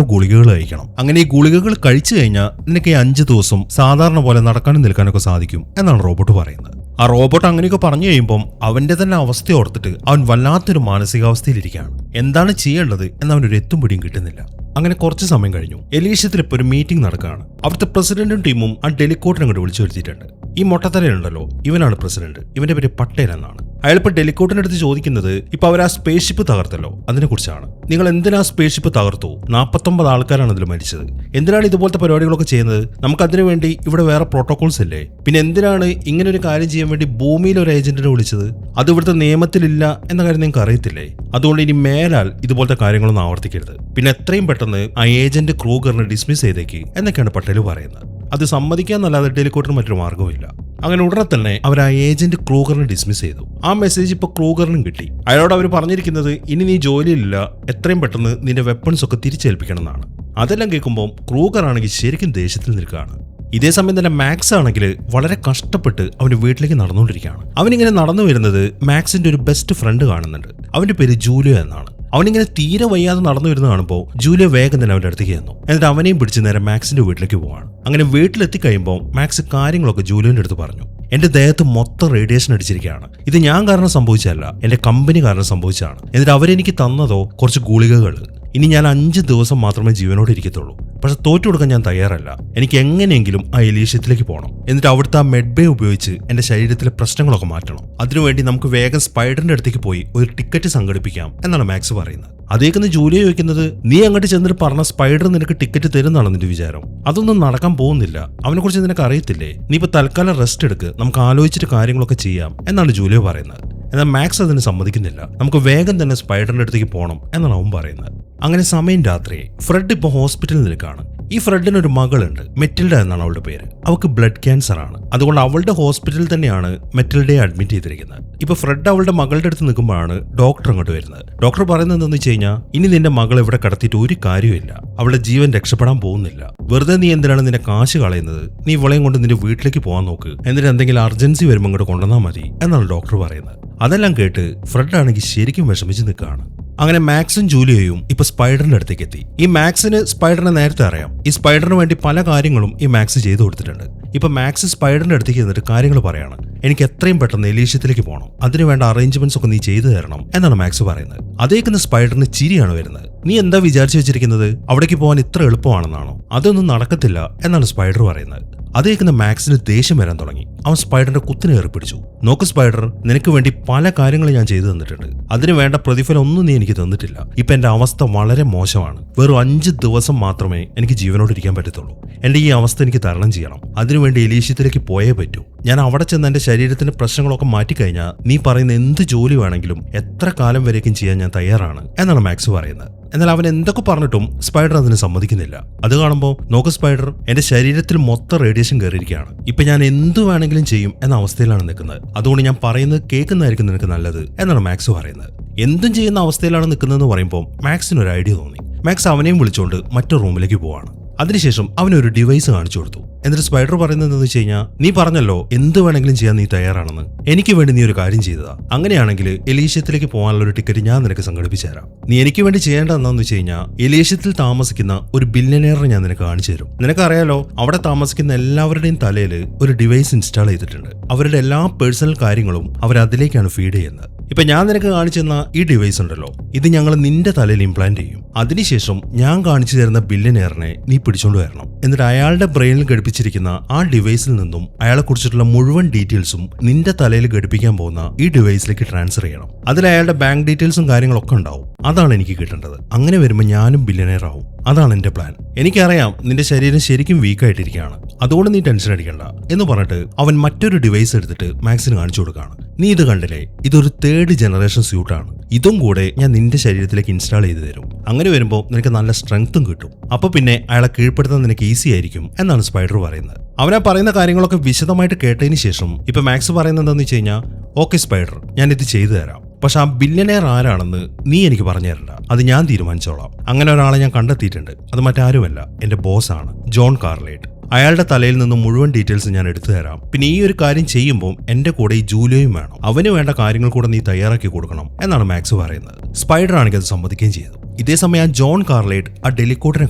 ഗുളികകൾ കഴിക്കണം. അങ്ങനെ ഈ ഗുളികകൾ കഴിച്ചു കഴിഞ്ഞാൽ നിനക്ക് ഈ 5 ദിവസം സാധാരണ പോലെ നടക്കാനും നിൽക്കാനൊക്കെ സാധിക്കും എന്നാണ് റോബോട്ട് പറയുന്നത്. ആ റോബോട്ട് അങ്ങനെയൊക്കെ പറഞ്ഞു കഴിയുമ്പം അവന്റെ തന്നെ അവസ്ഥ ഓർത്തിട്ട് അവൻ വല്ലാത്തൊരു മാനസികാവസ്ഥയിലിരിക്കുകയാണ്. എന്താണ് ചെയ്യേണ്ടത് എന്നവനൊരു എത്തും പിടിയും കിട്ടുന്നില്ല. അങ്ങനെ കുറച്ച് സമയം കഴിഞ്ഞു. എലീഷ്യത്തിൽ ഇപ്പോൾ ഒരു മീറ്റിംഗ് നടക്കുകയാണ്. അവിടുത്തെ പ്രസിഡന്റും ടീമും ആ ഡെലിക്കോട്ടിനെ അങ്ങോട്ട് വിളിച്ചു വരുത്തിയിട്ടുണ്ട്. ഈ മൊട്ടത്തലയുണ്ടല്ലോ, ഇവനാണ് പ്രസിഡന്റ്. ഇവന്റെ പേര് പട്ടേൽ എന്നാണ്. അയാളിപ്പോൾ ഡെലിക്കോട്ടിന്റെ അടുത്ത് ചോദിക്കുന്നത് ഇപ്പൊ അവർ ആ സ്പേസ് ഷിപ്പ് തകർത്തല്ലോ അതിനെ കുറിച്ചാണ്. നിങ്ങൾ എന്തിനാ സ്പേസ് ഷിപ്പ് തകർത്തു? 49 ആൾക്കാരാണ് അതിൽ മരിച്ചത്. എന്തിനാണ് ഇതുപോലത്തെ പരിപാടികളൊക്കെ ചെയ്യുന്നത്? നമുക്ക് അതിനു വേണ്ടി ഇവിടെ വേറെ പ്രോട്ടോകോൾസ് ഇല്ലേ? പിന്നെ എന്തിനാണ് ഇങ്ങനെ ഒരു കാര്യം ചെയ്യാൻ വേണ്ടി ഭൂമിയിൽ ഒരു ഏജന്റിനെ വിളിച്ചത്? അത് ഇവിടുത്തെ നിയമത്തിലില്ല എന്ന കാര്യം നിങ്ങൾക്ക് അറിയത്തില്ലേ? അതുകൊണ്ട് ഇനി മേലാൽ ഇതുപോലത്തെ കാര്യങ്ങളൊന്നും ആവർത്തിക്കരുത്. പിന്നെ എത്രയും പെട്ടെന്ന് ആ ഏജന്റ് ക്രൂഗറിനെ ഡിസ്മിസ് ചെയ്തേക്ക് എന്നൊക്കെയാണ് പട്ടേൽ പറയുന്നത്. അത് സമ്മതിക്കാന്നല്ലാതെ ഡെലിക്കോട്ടിന് മറ്റൊരു മാർഗ്ഗവുമില്ല. അങ്ങനെ ഉടനെ തന്നെ അവർ ആ ഏജന്റ് ക്രൂഗറിനെ ഡിസ്മിസ് ചെയ്തു. ആ മെസ്സേജ് ഇപ്പൊ ക്രൂഗറിനും കിട്ടി. അയാളോട് അവർ പറഞ്ഞിരിക്കുന്നത് ഇനി നീ ജോലിയിലില്ല, എത്രയും പെട്ടെന്ന് നിന്റെ വെപ്പൺസ് ഒക്കെ തിരിച്ചേൽപ്പിക്കണം എന്നാണ്. അതെല്ലാം കേൾക്കുമ്പോൾ ക്രൂഗർ ആണെങ്കിൽ ശരിക്കും ദേഷ്യത്തിൽ നിൽക്കുകയാണ്. ഇതേ സമയം തന്നെ മാക്സ് ആണെങ്കിൽ വളരെ കഷ്ടപ്പെട്ട് അവന്റെ വീട്ടിലേക്ക് നടന്നുകൊണ്ടിരിക്കുകയാണ്. അവനിങ്ങനെ നടന്നു വരുന്നത് മാക്സിന്റെ ഒരു ബെസ്റ്റ് ഫ്രണ്ട് കാണുന്നുണ്ട്. അവന്റെ പേര് ജൂലിയോ എന്നാണ്. അവനിങ്ങനെ തീരെ വയ്യാതെ നടന്നു വരുന്ന കാണുമ്പോൾ ജൂലിയോ വേഗം തന്നെ അവന്റെ അടുത്തേക്ക് ചെന്നു. എന്നിട്ട് അവനെയും പിടിച്ച് നേരെ മാക്സിന്റെ വീട്ടിലേക്ക് പോവാണ്. അങ്ങനെ വീട്ടിലെത്തി കഴിയുമ്പോൾ മാക്സ് കാര്യങ്ങളൊക്കെ ജൂലിയോന്റെ അടുത്ത് പറഞ്ഞു. എന്റെ ദേഹത്ത് മൊത്തം റേഡിയേഷൻ അടിച്ചിരിക്കുകയാണ്. ഇത് ഞാൻ കാരണം സംഭവിച്ചതല്ല, എന്റെ കമ്പനി കാരണം സംഭവിച്ചതാണ്. എന്നിട്ട് അവരെനിക്ക് തന്നതോ കുറച്ച് ഗുളികകൾ. ഇനി ഞാൻ 5 ദിവസം മാത്രമേ ജീവനോട് ഇരിക്കത്തുള്ളൂ. പക്ഷെ തോറ്റു കൊടുക്കാൻ ഞാൻ തയ്യാറല്ല. എനിക്ക് എങ്ങനെയെങ്കിലും ആ എലീഷ്യത്തിലേക്ക് പോകണം. എന്നിട്ട് അവിടുത്തെ ആ മെഡ്ബേ ഉപയോഗിച്ച് എന്റെ ശരീരത്തിലെ പ്രശ്നങ്ങളൊക്കെ മാറ്റണം. അതിനുവേണ്ടി നമുക്ക് വേഗം സ്പൈഡറിന്റെ അടുത്തേക്ക് പോയി ഒരു ടിക്കറ്റ് സംഘടിപ്പിക്കാം എന്നാണ് മാക്സ് പറയുന്നത്. അതേക്കുന്ന ജൂലിയോ ചോദിക്കുന്നത് നീ അങ്ങോട്ട് ചെന്നിട്ട് പറഞ്ഞ സ്പൈഡർ നിനക്ക് ടിക്കറ്റ് തരുന്നാണ് നിന്റെ വിചാരം? അതൊന്നും നടക്കാൻ പോകുന്നില്ല. അവനെ കുറിച്ച് നിനക്ക് അറിയത്തില്ലേ? നീ ഇപ്പൊ തൽക്കാലം റെസ്റ്റ് എടുക്ക്, നമുക്ക് ആലോചിച്ചിട്ട് കാര്യങ്ങളൊക്കെ ചെയ്യാം എന്നാണ് ജൂലിയോ പറയുന്നത്. എന്നാൽ മാക്സ് അതിന് സമ്മതിക്കുന്നില്ല. നമുക്ക് വേഗം തന്നെ സ്പൈഡറിന്റെ അടുത്തേക്ക് പോകണം എന്നാണ് അവൻ പറയുന്നത്. അങ്ങനെ സമയം രാത്രി. ഫ്രെഡ് ഇപ്പോൾ ഹോസ്പിറ്റലിൽ നിൽക്കുകയാണ്. ഈ ഫ്രെഡിന് ഒരു മകളുണ്ട്, മെറ്റിൽഡ എന്നാണ് അവളുടെ പേര്. അവൾക്ക് ബ്ലഡ് ക്യാൻസർ ആണ്. അതുകൊണ്ട് അവളുടെ ഹോസ്പിറ്റലിൽ തന്നെയാണ് മെറ്റിൽഡയെ അഡ്മിറ്റ് ചെയ്തിരിക്കുന്നത്. ഇപ്പൊ ഫ്രെഡ് അവളുടെ മകളുടെ അടുത്ത് നിൽക്കുമ്പോഴാണ് ഡോക്ടർ അങ്ങോട്ട് വരുന്നത്. ഡോക്ടർ പറയുന്നത് എന്താണെന്ന് വെച്ച് കഴിഞ്ഞാൽ ഇനി നിന്റെ മകൾ ഇവിടെ കടത്തിയിട്ട് ഒരു കാര്യമില്ല, അവളുടെ ജീവൻ രക്ഷപ്പെടാൻ പോകുന്നില്ല. വെറുതെ നീ എന്തിനാണ് നിന്റെ കാശ് കളയുന്നത്? നീ ഇവളെയും കൊണ്ട് നിന്റെ വീട്ടിലേക്ക് പോകാൻ നോക്ക്, എന്നിട്ട് എന്തെങ്കിലും അർജൻസി വരുമ്പോൾ ഇങ്ങോട്ട് കൊണ്ടുവന്നാൽ മതി എന്നാണ് ഡോക്ടർ പറയുന്നത്. അതെല്ലാം കേട്ട് ഫ്രെഡ് ആണെങ്കിൽ ശരിക്കും വിഷമിച്ച് നിൽക്കുകയാണ്. അങ്ങനെ മാക്സും ജൂലിയയും ഇപ്പൊ സ്പൈഡറിന്റെ അടുത്തേക്ക് എത്തി. ഈ മാക്സിന് സ്പൈഡറിനെ നേരത്തെ അറിയാം. ഈ സ്പൈഡറിന് വേണ്ടി പല കാര്യങ്ങളും ഈ മാക്സ് ചെയ്തു കൊടുത്തിട്ടുണ്ട്. ഇപ്പൊ മാക്സ് സ്പൈഡറിന്റെ അടുത്തേക്ക് എന്നിട്ട് കാര്യങ്ങൾ പറയാണ്. എനിക്ക് എത്രയും പെട്ടെന്ന് എലീഷ്യത്തിലേക്ക് പോകണം, അതിന് വേണ്ട അറേഞ്ച്മെന്റ്സ് ഒക്കെ നീ ചെയ്തു തരണം എന്നാണ് മാക്സ് പറയുന്നത്. അതേക്കുന്ന സ്പൈഡറിന് ചിരിയാണ് വരുന്നത്. നീ എന്താ വിചാരിച്ചു വെച്ചിരിക്കുന്നത്? അവിടേക്ക് പോകാൻ ഇത്ര എളുപ്പമാണെന്നാണോ? അതൊന്നും നടക്കത്തില്ല എന്നാണ് സ്പൈഡർ പറയുന്നത്. അതേക്കുന്ന മാക്സിന് ദേഷ്യം വരാൻ തുടങ്ങി. അവൻ സ്പൈഡറിന്റെ കുത്തിനെ ഏറിപ്പിടിച്ചു. നോക്ക് സ്പൈഡർ, നിനക്ക് വേണ്ടി പല കാര്യങ്ങളും ഞാൻ ചെയ്തു തന്നിട്ടുണ്ട്. അതിന് വേണ്ട പ്രതിഫലം ഒന്നും നീ എനിക്ക് തന്നിട്ടില്ല. ഇപ്പൊ എന്റെ അവസ്ഥ വളരെ മോശമാണ്. വെറും 5 ദിവസം മാത്രമേ എനിക്ക് ജീവനോട് ഇരിക്കാൻ പറ്റത്തുള്ളൂ. എന്റെ ഈ അവസ്ഥ എനിക്ക് തരണം ചെയ്യണം. അതിനുവേണ്ടി എലീഷ്യത്തിലേക്ക് പോയേ പറ്റൂ. ഞാൻ അവിടെ ചെന്ന് എന്റെ ശരീരത്തിന്റെ പ്രശ്നങ്ങളൊക്കെ മാറ്റിക്കഴിഞ്ഞാൽ നീ പറയുന്ന എന്ത് ജോലി വേണമെങ്കിലും എത്ര കാലം വരേക്കും ചെയ്യാൻ ഞാൻ തയ്യാറാണ് എന്നാണ് മാക്സ് പറയുന്നത്. എന്നാൽ അവൻ എന്തൊക്കെ പറഞ്ഞിട്ടും സ്പൈഡർ അതിന് സമ്മതിക്കുന്നില്ല. അത് കാണുമ്പോൾ നോക്ക് സ്പൈഡർ, എന്റെ ശരീരത്തിൽ മൊത്തം റേഡിയേഷൻ കയറിയിരിക്കുകയാണ്. ഇപ്പൊ ഞാൻ എന്തു വേണമെങ്കിലും ചെയ്യും എന്ന അവസ്ഥയിലാണ് നിൽക്കുന്നത്. അതുകൊണ്ട് ഞാൻ പറയുന്നത് കേൾക്കുന്നതായിരിക്കും നിനക്ക് നല്ലത് എന്നാണ് മാക്സ് പറയുന്നത്. എന്തും ചെയ്യുന്ന അവസ്ഥയിലാണ് നിൽക്കുന്നതെന്ന് പറയുമ്പോൾ മാക്സിന് ഒരു ഐഡിയ തോന്നി. മാക്സ് അവനെയും വിളിച്ചുകൊണ്ട് മറ്റൊരു റൂമിലേക്ക് പോവാണ്. അതിനുശേഷം അവനൊരു ഡിവൈസ് കാണിച്ചു കൊടുത്തു. എന്നിട്ട് സ്പൈഡർ പറയുന്നത് എന്താണെന്ന് വെച്ച് കഴിഞ്ഞാൽ, നീ പറഞ്ഞല്ലോ എന്ത് വേണമെങ്കിലും ചെയ്യാൻ നീ തയ്യാറാണെന്ന്, എനിക്ക് വേണ്ടി നീ ഒരു കാര്യം ചെയ്തതാ. അങ്ങനെയാണെങ്കിൽ എലീഷ്യത്തിലേക്ക് പോകാനുള്ള ഒരു ടിക്കറ്റ് ഞാൻ നിനക്ക് സംഘടിപ്പിച്ചു തരാം. നീ എനിക്ക് വേണ്ടി ചെയ്യേണ്ടത് എന്താണെന്ന് വെച്ച് കഴിഞ്ഞാൽ, എലീഷ്യത്തിൽ താമസിക്കുന്ന ഒരു ബില്യനെയറിനെ ഞാൻ നിനക്ക് കാണിച്ചു തരും. നിനക്കറിയാലോ, അവിടെ താമസിക്കുന്ന എല്ലാവരുടെയും തലയിൽ ഒരു ഡിവൈസ് ഇൻസ്റ്റാൾ ചെയ്തിട്ടുണ്ട്. അവരുടെ എല്ലാ പേഴ്സണൽ കാര്യങ്ങളും അവരതിലേക്കാണ് ഫീഡ് ചെയ്യുന്നത്. ഇപ്പൊ ഞാൻ നിനക്ക് കാണിച്ചു തന്ന ഈ ഡിവൈസ് ഉണ്ടല്ലോ, ഇത് ഞങ്ങൾ നിന്റെ തലയിൽ ഇംപ്ലാന്റ് ചെയ്യും. അതിനുശേഷം ഞാൻ കാണിച്ചു തരുന്ന ബില്യനെയറിനെ നീ പിടിച്ചോണ്ട് വരണം. എന്നിട്ട് അയാളുടെ ബ്രെയിനിൽ ഘടിപ്പിച്ചിരിക്കുന്ന ആ ഡിവൈസിൽ നിന്നും അയാളെ കുറിച്ചിട്ടുള്ള മുഴുവൻ ഡീറ്റെയിൽസും നിന്റെ തലയിൽ ഘടിപ്പിക്കാൻ പോകുന്ന ഈ ഡിവൈസിലേക്ക് ട്രാൻസ്ഫർ ചെയ്യണം. അതിൽ അയാളുടെ ബാങ്ക് ഡീറ്റെയിൽസും കാര്യങ്ങളൊക്കെ ഉണ്ടാവും. അതാണ് എനിക്ക് കിട്ടേണ്ടത്. അങ്ങനെ വരുമ്പോൾ ഞാനും ബില്യനെയർ ആവും. അതാണ് എന്റെ പ്ലാൻ. എനിക്കറിയാം നിന്റെ ശരീരം ശരിക്കും വീക്കായിട്ടിരിക്കുകയാണ്, അതുകൊണ്ട് നീ ടെൻഷൻ അടിക്കണ്ട എന്ന് പറഞ്ഞിട്ട് അവൻ മറ്റൊരു ഡിവൈസ് എടുത്തിട്ട് മാക്സിന് കാണിച്ചു കൊടുക്കുകയാണ്. നീ ഇത് കണ്ടില്ലേ, ഇതൊരു 3rd ജനറേഷൻ സ്യൂട്ടാണ്. ഇതും കൂടെ ഞാൻ നിന്റെ ശരീരത്തിലേക്ക് ഇൻസ്റ്റാൾ ചെയ്ത് തരും. അങ്ങനെ വരുമ്പോൾ നിനക്ക് നല്ല സ്ട്രെങ്ത്തും കിട്ടും. അപ്പൊ പിന്നെ അയാളെ കീഴ്പ്പെടുത്താൻ നിനക്ക് ഈസി ആയിരിക്കും എന്നാണ് സ്പൈഡർ പറയുന്നത്. അവനെ പറയുന്ന കാര്യങ്ങളൊക്കെ വിശദമായിട്ട് കേട്ടതിന് ശേഷം ഇപ്പൊ മാക്സ് പറയുന്നത് എന്താണെന്ന് വെച്ച് കഴിഞ്ഞാൽ, ഓക്കെ സ്പൈഡർ, ഞാൻ ഇത് ചെയ്തു തരാം. പക്ഷെ ആ ബില്യനെയർ ആരാണെന്ന് നീ എനിക്ക് പറഞ്ഞു തരണ്ട, അത് ഞാൻ തീരുമാനിച്ചോളാം. അങ്ങനെ ഒരാളെ ഞാൻ കണ്ടെത്തിയിട്ടുണ്ട്. അത് മറ്റാരുമല്ല, എന്റെ ബോസാണ്, ജോൺ കാർലൈറ്റ്. അയാളുടെ തലയിൽ നിന്നും മുഴുവൻ ഡീറ്റെയിൽസ് ഞാൻ എടുത്തു തരാം. പിന്നെ ഈ ഒരു കാര്യം ചെയ്യുമ്പോൾ എന്റെ കൂടെ ഈ ജൂലിയോയും വേണം. അവന് വേണ്ട കാര്യങ്ങൾ കൂടെ നീ തയ്യാറാക്കി കൊടുക്കണം എന്നാണ് മാക്സ് പറയുന്നത്. സ്പൈഡർ ആണെങ്കിൽ അത് സമ്മതിക്കുകയും ചെയ്തു. ഇതേ സമയം ജോൺ കാർലൈറ്റ് ആ ഡെലിക്കോട്ടിനെ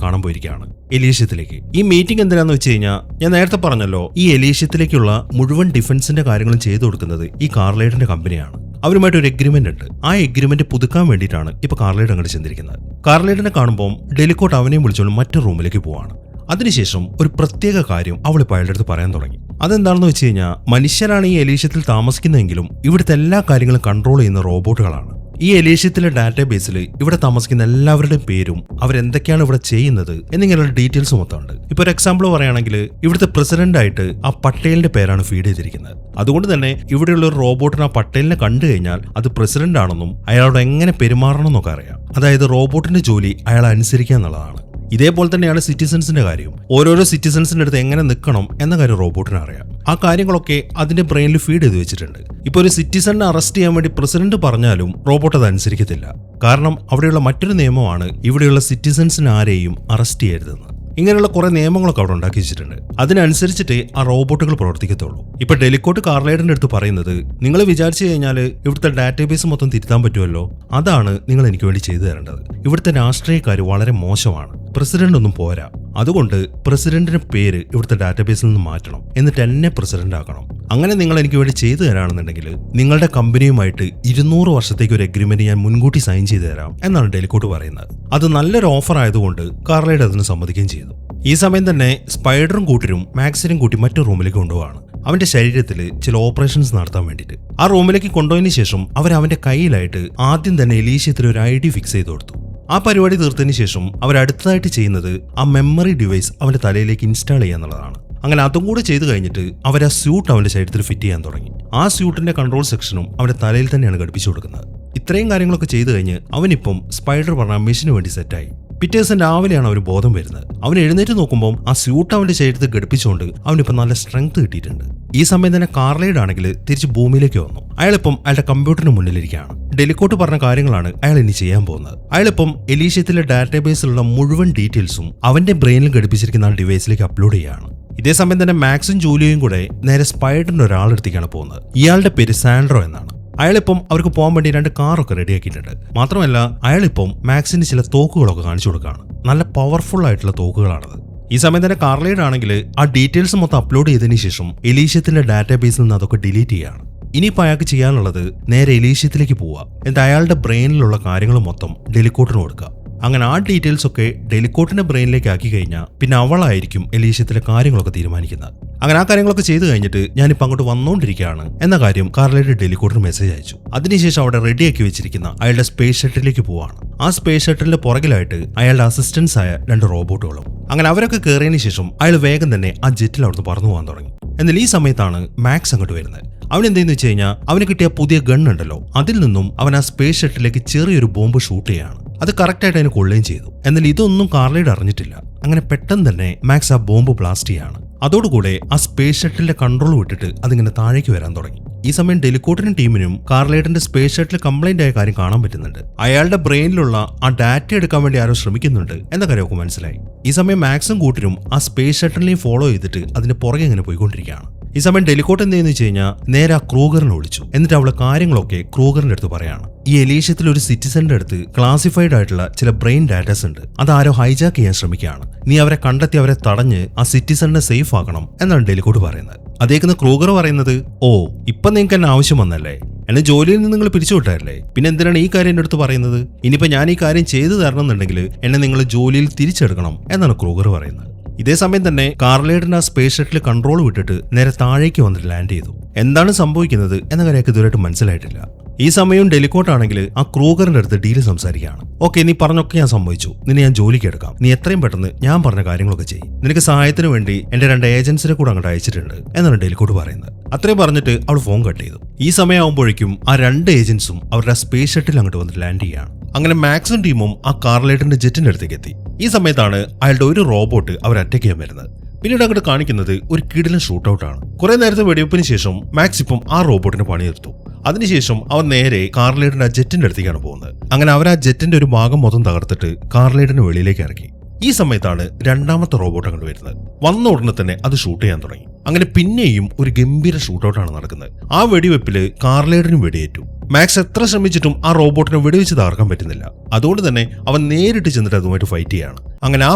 കാണാൻ പോയിരിക്കുകയാണ്, എലീഷ്യത്തിലേക്ക്. ഈ മീറ്റിംഗ് എന്തിനാന്ന് വെച്ച് കഴിഞ്ഞാൽ, ഞാൻ നേരത്തെ പറഞ്ഞല്ലോ, ഈ എലീഷ്യത്തിലേക്കുള്ള മുഴുവൻ ഡിഫൻസിന്റെ കാര്യങ്ങളും ചെയ്തു കൊടുക്കുന്നത് ഈ കാർലൈറ്റിന്റെ കമ്പനിയാണ്. അവരുമായിട്ട് ഒരു എഗ്രിമെന്റ് ഉണ്ട്. ആ എഗ്രിമെന്റ് പുതുക്കാൻ വേണ്ടിയിട്ടാണ് ഇപ്പൊ കാർലൈറ്റ് അങ്ങോട്ട് ചെന്നിരിക്കുന്നത്. കാർലൈറ്റിനെ കാണുമ്പോൾ ഡെലിക്കോട്ട് അവനെയും വിളിച്ചോണ്ട് മറ്റൊരു റൂമിലേക്ക് പോവാണ്. അതിനുശേഷം ഒരു പ്രത്യേക കാര്യം അവളിപ്പോൾ അയാളുടെ അടുത്ത് പറയാൻ തുടങ്ങി. അതെന്താണെന്ന് വെച്ച് കഴിഞ്ഞാൽ, മനുഷ്യരാണ് ഈ എലീഷ്യത്തിൽ താമസിക്കുന്നതെങ്കിലും ഇവിടുത്തെ എല്ലാ കാര്യങ്ങളും കൺട്രോൾ ചെയ്യുന്ന റോബോട്ടുകളാണ്. ഈ എലീഷ്യത്തിലെ ഡാറ്റാബേസിൽ ഇവിടെ താമസിക്കുന്ന എല്ലാവരുടെയും പേരും അവരെന്തൊക്കെയാണ് ഇവിടെ ചെയ്യുന്നത് എന്നിങ്ങനെയുള്ള ഡീറ്റെയിൽസ് മൊത്തം ഉണ്ട്. ഇപ്പൊ ഒരു എക്സാമ്പിൾ പറയുകയാണെങ്കിൽ, ഇവിടുത്തെ പ്രസിഡന്റ് ആയിട്ട് ആ പട്ടേലിന്റെ പേരാണ് ഫീഡ് ചെയ്തിരിക്കുന്നത്. അതുകൊണ്ട് തന്നെ ഇവിടെയുള്ള ഒരു റോബോട്ടിന് ആ പട്ടേലിനെ കണ്ടു കഴിഞ്ഞാൽ അത് പ്രസിഡന്റ് ആണെന്നും അയാളോട് എങ്ങനെ പെരുമാറണം എന്നൊക്കെ അറിയാം. അതായത് റോബോട്ടിന്റെ ജോലി അയാളെ അനുസരിക്കുക എന്നുള്ളതാണ്. ഇതേപോലെ തന്നെയാണ് സിറ്റിസൺസിന്റെ കാര്യം. ഓരോരോ സിറ്റിസൺസിന്റെ അടുത്ത് എങ്ങനെ നിൽക്കണം എന്ന കാര്യം റോബോട്ടിന് അറിയാം. ആ കാര്യങ്ങളൊക്കെ അതിന്റെ ബ്രെയിനിൽ ഫീഡ് ചെയ്ത് വെച്ചിട്ടുണ്ട്. ഇപ്പൊ ഒരു സിറ്റിസണിനെ അറസ്റ്റ് ചെയ്യാൻ വേണ്ടി പ്രസിഡന്റ് പറഞ്ഞാലും റോബോട്ട് അത് അനുസരിക്കത്തില്ല. കാരണം അവിടെയുള്ള മറ്റൊരു നിയമമാണ് ഇവിടെയുള്ള സിറ്റിസൺസിന് ആരെയും അറസ്റ്റ് ചെയ്യരുതെന്ന്. ഇങ്ങനെയുള്ള കുറെ നിയമങ്ങളൊക്കെ അവിടെ ഉണ്ടാക്കി വെച്ചിട്ടുണ്ട്. അതിനനുസരിച്ചിട്ട് ആ റോബോട്ടുകൾ പ്രവർത്തിക്കത്തുള്ളൂ. ഇപ്പൊ ഡെലിക്കോട്ട് കാർലൈറ്റിന്റെ അടുത്ത് പറയുന്നത്, നിങ്ങൾ വിചാരിച്ചു കഴിഞ്ഞാൽ ഇവിടുത്തെ ഡാറ്റാബേസ് മൊത്തം തിരുത്താൻ പറ്റുമല്ലോ, അതാണ് നിങ്ങൾ എനിക്ക് വേണ്ടി ചെയ്തു തരേണ്ടത്. ഇവിടുത്തെ രാഷ്ട്രീയക്കാർ വളരെ മോശമാണ്, പ്രസിഡന്റ് ഒന്നും പോരാ. അതുകൊണ്ട് പ്രസിഡന്റിന്റെ പേര് ഇവിടുത്തെ ഡാറ്റാബേസിൽ നിന്ന് മാറ്റണം, എന്നിട്ട് എന്നെ പ്രസിഡന്റ് ആക്കണം. അങ്ങനെ നിങ്ങൾ എനിക്ക് വേണ്ടി ചെയ്തു തരാണെന്നുണ്ടെങ്കിൽ നിങ്ങളുടെ കമ്പനിയുമായിട്ട് 200 വർഷത്തേക്ക് ഒരു എഗ്രിമെന്റ് ഞാൻ മുൻകൂട്ടി സൈൻ ചെയ്തു തരാം എന്നാണ് ഡെലിക്കോട്ട് പറയുന്നത്. അത് നല്ലൊരു ഓഫർ ആയതുകൊണ്ട് കാർലൈറ്റ് അതിന് സമ്മതിക്കുകയും ചെയ്തു. ഈ സമയം തന്നെ സ്പൈഡറും കൂട്ടരും മാക്സിനും കൂട്ടി മറ്റൊരു റൂമിലേക്ക് കൊണ്ടുപോവാണ്. അവന്റെ ശരീരത്തിൽ ചില ഓപ്പറേഷൻസ് നടത്താൻ വേണ്ടിയിട്ട്. ആ റൂമിലേക്ക് കൊണ്ടുപോയതിനു ശേഷം അവന്റെ കയ്യിലായിട്ട് ആദ്യം തന്നെ എലീഷ്യത്തിൽ ഒരു ID ഫിക്സ് ചെയ്ത് കൊടുത്തു. ആ പരിപാടി തീർത്തതിന് ശേഷം അവരടുത്തതായിട്ട് ചെയ്യുന്നത് ആ മെമ്മറി ഡിവൈസ് അവന്റെ തലയിലേക്ക് ഇൻസ്റ്റാൾ ചെയ്യുക എന്നുള്ളതാണ്. അങ്ങനെ അതും കൂടെ ചെയ്ത് കഴിഞ്ഞിട്ട് അവർ ആ സ്യൂട്ട് അവന്റെ ശരീരത്തിൽ ഫിറ്റ് ചെയ്യാൻ തുടങ്ങി. ആ സ്യൂട്ടിന്റെ കൺട്രോൾ സെക്ഷനും അവന്റെ തലയിൽ തന്നെയാണ് ഘടിപ്പിച്ചു കൊടുക്കുന്നത്. ഇത്രയും കാര്യങ്ങളൊക്കെ ചെയ്തു കഴിഞ്ഞ് അവനിപ്പം സ്പൈഡർ പറഞ്ഞ മെഷീന് വേണ്ടി സെറ്റായി. പിറ്റേ ദിവസം രാവിലെയാണ് അവന് ബോധം വരുന്നത്. അവൻ എഴുന്നേറ്റ് നോക്കുമ്പോൾ ആ സ്യൂട്ട് അവന്റെ ശരീരത്തിൽ ഘടിപ്പിച്ചുകൊണ്ട് അവനിപ്പം നല്ല സ്ട്രെങ്ത് കിട്ടിയിട്ടുണ്ട്. ഈ സമയം തന്നെ കാർലൈഡ് ആണെങ്കിൽ തിരിച്ച് ഭൂമിയിലേക്ക് വന്നു. അയാളിപ്പം അയാളുടെ കമ്പ്യൂട്ടറിന് മുന്നിലിരിക്കുകയാണ്. ഡെലിക്കോട്ട് പറഞ്ഞ കാര്യങ്ങളാണ് അയാൾ ഇനി ചെയ്യാൻ പോകുന്നത്. അയാളിപ്പം എലീഷ്യത്തിലെ ഡാറ്റാബേസിലുള്ള മുഴുവൻ ഡീറ്റെയിൽസും അവന്റെ ബ്രെയിനിൽ ഘടിപ്പിച്ചിരിക്കുന്ന ആ ഡിവൈസിലേക്ക് അപ്ലോഡ് ചെയ്യുകയാണ്. ഇതേ സമയം തന്നെ മാക്സും ജൂലിയയും കൂടെ നേരെ സ്പൈഡറിന്റെ ഒരാളെടുത്തേക്കാണ് പോകുന്നത്. ഇയാളുടെ പേര് സാൻഡ്രോ എന്നാണ്. അയാളിപ്പം അവർക്ക് പോകാൻ വേണ്ടി 2 കാറൊക്കെ റെഡിയാക്കിയിട്ടുണ്ട്. മാത്രമല്ല അയാളിപ്പം മാക്സിന് ചില തോക്കുകളൊക്കെ കാണിച്ചു കൊടുക്കുകയാണ്. നല്ല പവർഫുൾ ആയിട്ടുള്ള തോക്കുകളാണത്. ഈ സമയം തന്നെ കാർലൈഡ് ആണെങ്കിൽ ആ ഡീറ്റെയിൽസ് മൊത്തം അപ്ലോഡ് ചെയ്തതിനു ശേഷം എലീഷ്യത്തിലെ ഡാറ്റാബേസിൽ നിന്ന് അതൊക്കെ ഡിലീറ്റ് ചെയ്യുകയാണ്. ഇനിയിപ്പോൾ അയാൾക്ക് ചെയ്യാനുള്ളത് നേരെ എലീഷ്യത്തിലേക്ക് പോവുക, എന്നിട്ട് അയാളുടെ ബ്രെയിനിലുള്ള കാര്യങ്ങൾ മൊത്തം ഡെലിക്കോട്ടിന് കൊടുക്കുക. അങ്ങനെ ആ ഡീറ്റെയിൽസ് ഒക്കെ ഡെലിക്കോട്ടിന്റെ ബ്രെയിനിലേക്ക് ആക്കി കഴിഞ്ഞാൽ പിന്നെ അവളായിരിക്കും എലീഷ്യത്തിലെ കാര്യങ്ങളൊക്കെ തീരുമാനിക്കുന്നത്. അങ്ങനെ ആ കാര്യങ്ങളൊക്കെ ചെയ്തു കഴിഞ്ഞിട്ട് ഞാനിപ്പോൾ അങ്ങോട്ട് വന്നുകൊണ്ടിരിക്കുകയാണ് എന്ന കാര്യം കാർലൈറ്റ് ഡെലിക്കോട്ടിന് മെസ്സേജ് അയച്ചു. അതിനുശേഷം അവിടെ റെഡിയാക്കി വെച്ചിരിക്കുന്ന അയാളുടെ സ്പേസ് ഷട്ടിലേക്ക് പോവാണ്. ആ സ്പേസ് ഷട്ടിലിന്റെ പുറകിലായിട്ട് അയാളുടെ അസിസ്റ്റൻസ് ആയ 2 റോബോട്ടുകളും. അങ്ങനെ അവരൊക്കെ കയറിയതിനു ശേഷം അയാൾ വേഗം തന്നെ ആ ജെറ്റിൽ അവിടുന്ന് പറന്നു പോകാൻ തുടങ്ങി. എന്നാൽ ഈ സമയത്താണ് മാക്സ് അങ്ങോട്ട് വരുന്നത്. അവൻ എന്തെന്ന് വെച്ച് കഴിഞ്ഞാൽ അവന് കിട്ടിയ പുതിയ ഗൺ ഉണ്ടല്ലോ, അതിൽ നിന്നും അവൻ ആ സ്പേസ് ഷട്ടിലേക്ക് ചെറിയൊരു ബോംബ് ഷൂട്ട് ചെയ്യാണ്. അത് കറക്റ്റായിട്ട് അതിന് കൊള്ളുകയും ചെയ്തു. എന്നാൽ ഇതൊന്നും കാർലൈഡ് അറിഞ്ഞിട്ടില്ല. അങ്ങനെ പെട്ടെന്ന് തന്നെ മാക്സ് ആ ബോംബ് ബ്ലാസ്റ്റ് ചെയ്യാണ്. അതോടുകൂടെ ആ സ്പേസ് ഷട്ടിലിന്റെ കൺട്രോൾ വിട്ടിട്ട് അതിങ്ങനെ താഴേക്ക് വരാൻ തുടങ്ങി. ഈ സമയം ഡെലിക്കോട്ടിനും ടീമിനും കാർലൈറ്റിന്റെ സ്പേസ് ഷട്ടിൽ കംപ്ലൈന്റ് ആയ കാര്യം കാണാൻ പറ്റുന്നുണ്ട്. അയാളുടെ ബ്രെയിനിലുള്ള ആ ഡാറ്റ എടുക്കാൻ വേണ്ടി ആരോ ശ്രമിക്കുന്നുണ്ട് എന്ന കാര്യമൊക്കെ മനസ്സിലായി. ഈ സമയം മാക്സും കൂട്ടരും ആ സ്പേസ് ഷട്ടിലിനെയും ഫോളോ ചെയ്തിട്ട് അതിന്റെ പുറകെ ഇങ്ങനെ പോയിക്കൊണ്ടിരിക്കുകയാണ്. ഈ സമയം ഡെലിക്കോട്ട് എന്തെന്ന് വെച്ച് കഴിഞ്ഞാൽ നേരെ ആ ക്രൂഗറിനെ വിളിച്ചു. എന്നിട്ട് അവളെ കാര്യങ്ങളൊക്കെ ക്രൂഗറിന്റെ അടുത്ത് പറയാണ്. ഈ എലീഷ്യത്തിൽ ഒരു സിറ്റിസന്റെ അടുത്ത് ക്ലാസിഫൈഡ് ആയിട്ടുള്ള ചില ബ്രെയിൻ ഡാറ്റാസ് ഉണ്ട്. അതാരോ ഹൈജാക്ക് ചെയ്യാൻ ശ്രമിക്കുകയാണ്. നീ അവരെ കണ്ടെത്തി അവരെ തടഞ്ഞ് ആ സിറ്റിസണിനെ സേഫ് ആക്കണം എന്നാണ് ഡെലിക്കോട്ട് പറയുന്നത്. അതേക്കുന്ന ക്രൂഗർ പറയുന്നത്, ഓ ഇപ്പൊ നിങ്ങൾക്ക് എന്നെ ആവശ്യം വന്നല്ലേ, എന്നെ ജോലിയിൽ നിന്ന് നിങ്ങൾ പിരിച്ചുവിട്ടല്ലേ, പിന്നെ എന്തിനാണ് ഈ കാര്യം എൻ്റെ അടുത്ത് പറയുന്നത്? ഇനിയിപ്പോ ഞാൻ ഈ കാര്യം ചെയ്തു തരണം എന്നുണ്ടെങ്കിൽ എന്നെ നിങ്ങൾ ജോലിയിൽ തിരിച്ചെടുക്കണം എന്നാണ് ക്രൂഗർ പറയുന്നത്. ഇതേ സമയം തന്നെ കാർലൈറ്റിന്റെ ആ സ്പേസ് ഷട്ടിൽ കൺട്രോൾ വിട്ടിട്ട് നേരെ താഴേക്ക് വന്നിട്ട് ലാൻഡ് ചെയ്തു. എന്താണ് സംഭവിക്കുന്നത് എന്ന കാര്യമൊക്കെ ഇതുവരെയായിട്ട് മനസ്സിലായിട്ടില്ല. ഈ സമയം ഡെലിക്കോട്ട് ആണെങ്കിൽ ആ ക്രൂഗറിന്റെ അടുത്ത് ഡീല് സംസാരിക്കുകയാണ്. ഓക്കെ, നീ പറഞ്ഞൊക്കെ ഞാൻ സമ്മതിച്ചു, നിന്നെ ഞാൻ ജോലിക്ക് എടുക്കാം, നീ എത്രയും പെട്ടെന്ന് ഞാൻ പറഞ്ഞ കാര്യങ്ങളൊക്കെ ചെയ്യും, നിനക്ക് സഹായത്തിന് വേണ്ടി എന്റെ 2 ഏജൻസിനെ കൂടെ അങ്ങോട്ട് അയച്ചിട്ടുണ്ട് എന്നാണ് ഡെലിക്കോട്ട് പറയുന്നത്. അത്രയും പറഞ്ഞിട്ട് അവൾ ഫോൺ കട്ട് ചെയ്തു. ഈ സമയമാകുമ്പോഴേക്കും ആ 2 ഏജൻസും അവരുടെ സ്പേസ് ഷട്ടിൽ അങ്ങോട്ട് വന്നിട്ട് ലാൻഡ് ചെയ്യുകയാണ്. അങ്ങനെ മാക്സും ടീമും ആ കാർലൈറ്റിന്റെ ജെറ്റിന്റെ അടുത്തേക്ക് എത്തി. ഈ സമയത്താണ് അയാളുടെ ഒരു റോബോട്ട് അവർ അറ്റാക്ക് ചെയ്യാൻ വരുന്നത്. പിന്നീട് അങ്ങോട്ട് കാണിക്കുന്നത് ഒരു കിടിലൻ ഷൂട്ട് ഔട്ടാണ്. കുറെ നേരത്തെ വെടിവെപ്പിന് ശേഷം മാക്സ് ഇപ്പം ആ റോബോട്ടിന് പണിയെടുത്തു. അതിനുശേഷം അവൻ നേരെ കാർലൈറ്റിന്റെ ആ ജെറ്റിന്റെ അടുത്തേക്കാണ് പോകുന്നത്. അങ്ങനെ അവർ ആ ജെറ്റിന്റെ ഒരു ഭാഗം മൊത്തം തകർത്തിട്ട് കാർലൈറ്റിന് വെളിയിലേക്ക് ഇറക്കി. ഈ സമയത്താണ് 2ാമത്തെ റോബോട്ട് അങ്ങോട്ട് വരുന്നത്. വന്ന ഉടനെ തന്നെ അത് ഷൂട്ട് ചെയ്യാൻ തുടങ്ങി. അങ്ങനെ പിന്നെയും ഒരു ഗംഭീര ഷൂട്ടൗട്ടാണ് നടക്കുന്നത്. ആ വെടിവെപ്പില് കാർലൈറ്റിനും വെടിയേറ്റു. മാക്സ് എത്ര ശ്രമിച്ചിട്ടും ആ റോബോട്ടിനെ വെടിവെച്ച് തകർക്കാൻ പറ്റുന്നില്ല. അതുകൊണ്ട് തന്നെ അവൻ നേരിട്ട് ചെന്നിട്ട് അതുമായിട്ട് ഫൈറ്റ് ചെയ്യാണ്. അങ്ങനെ ആ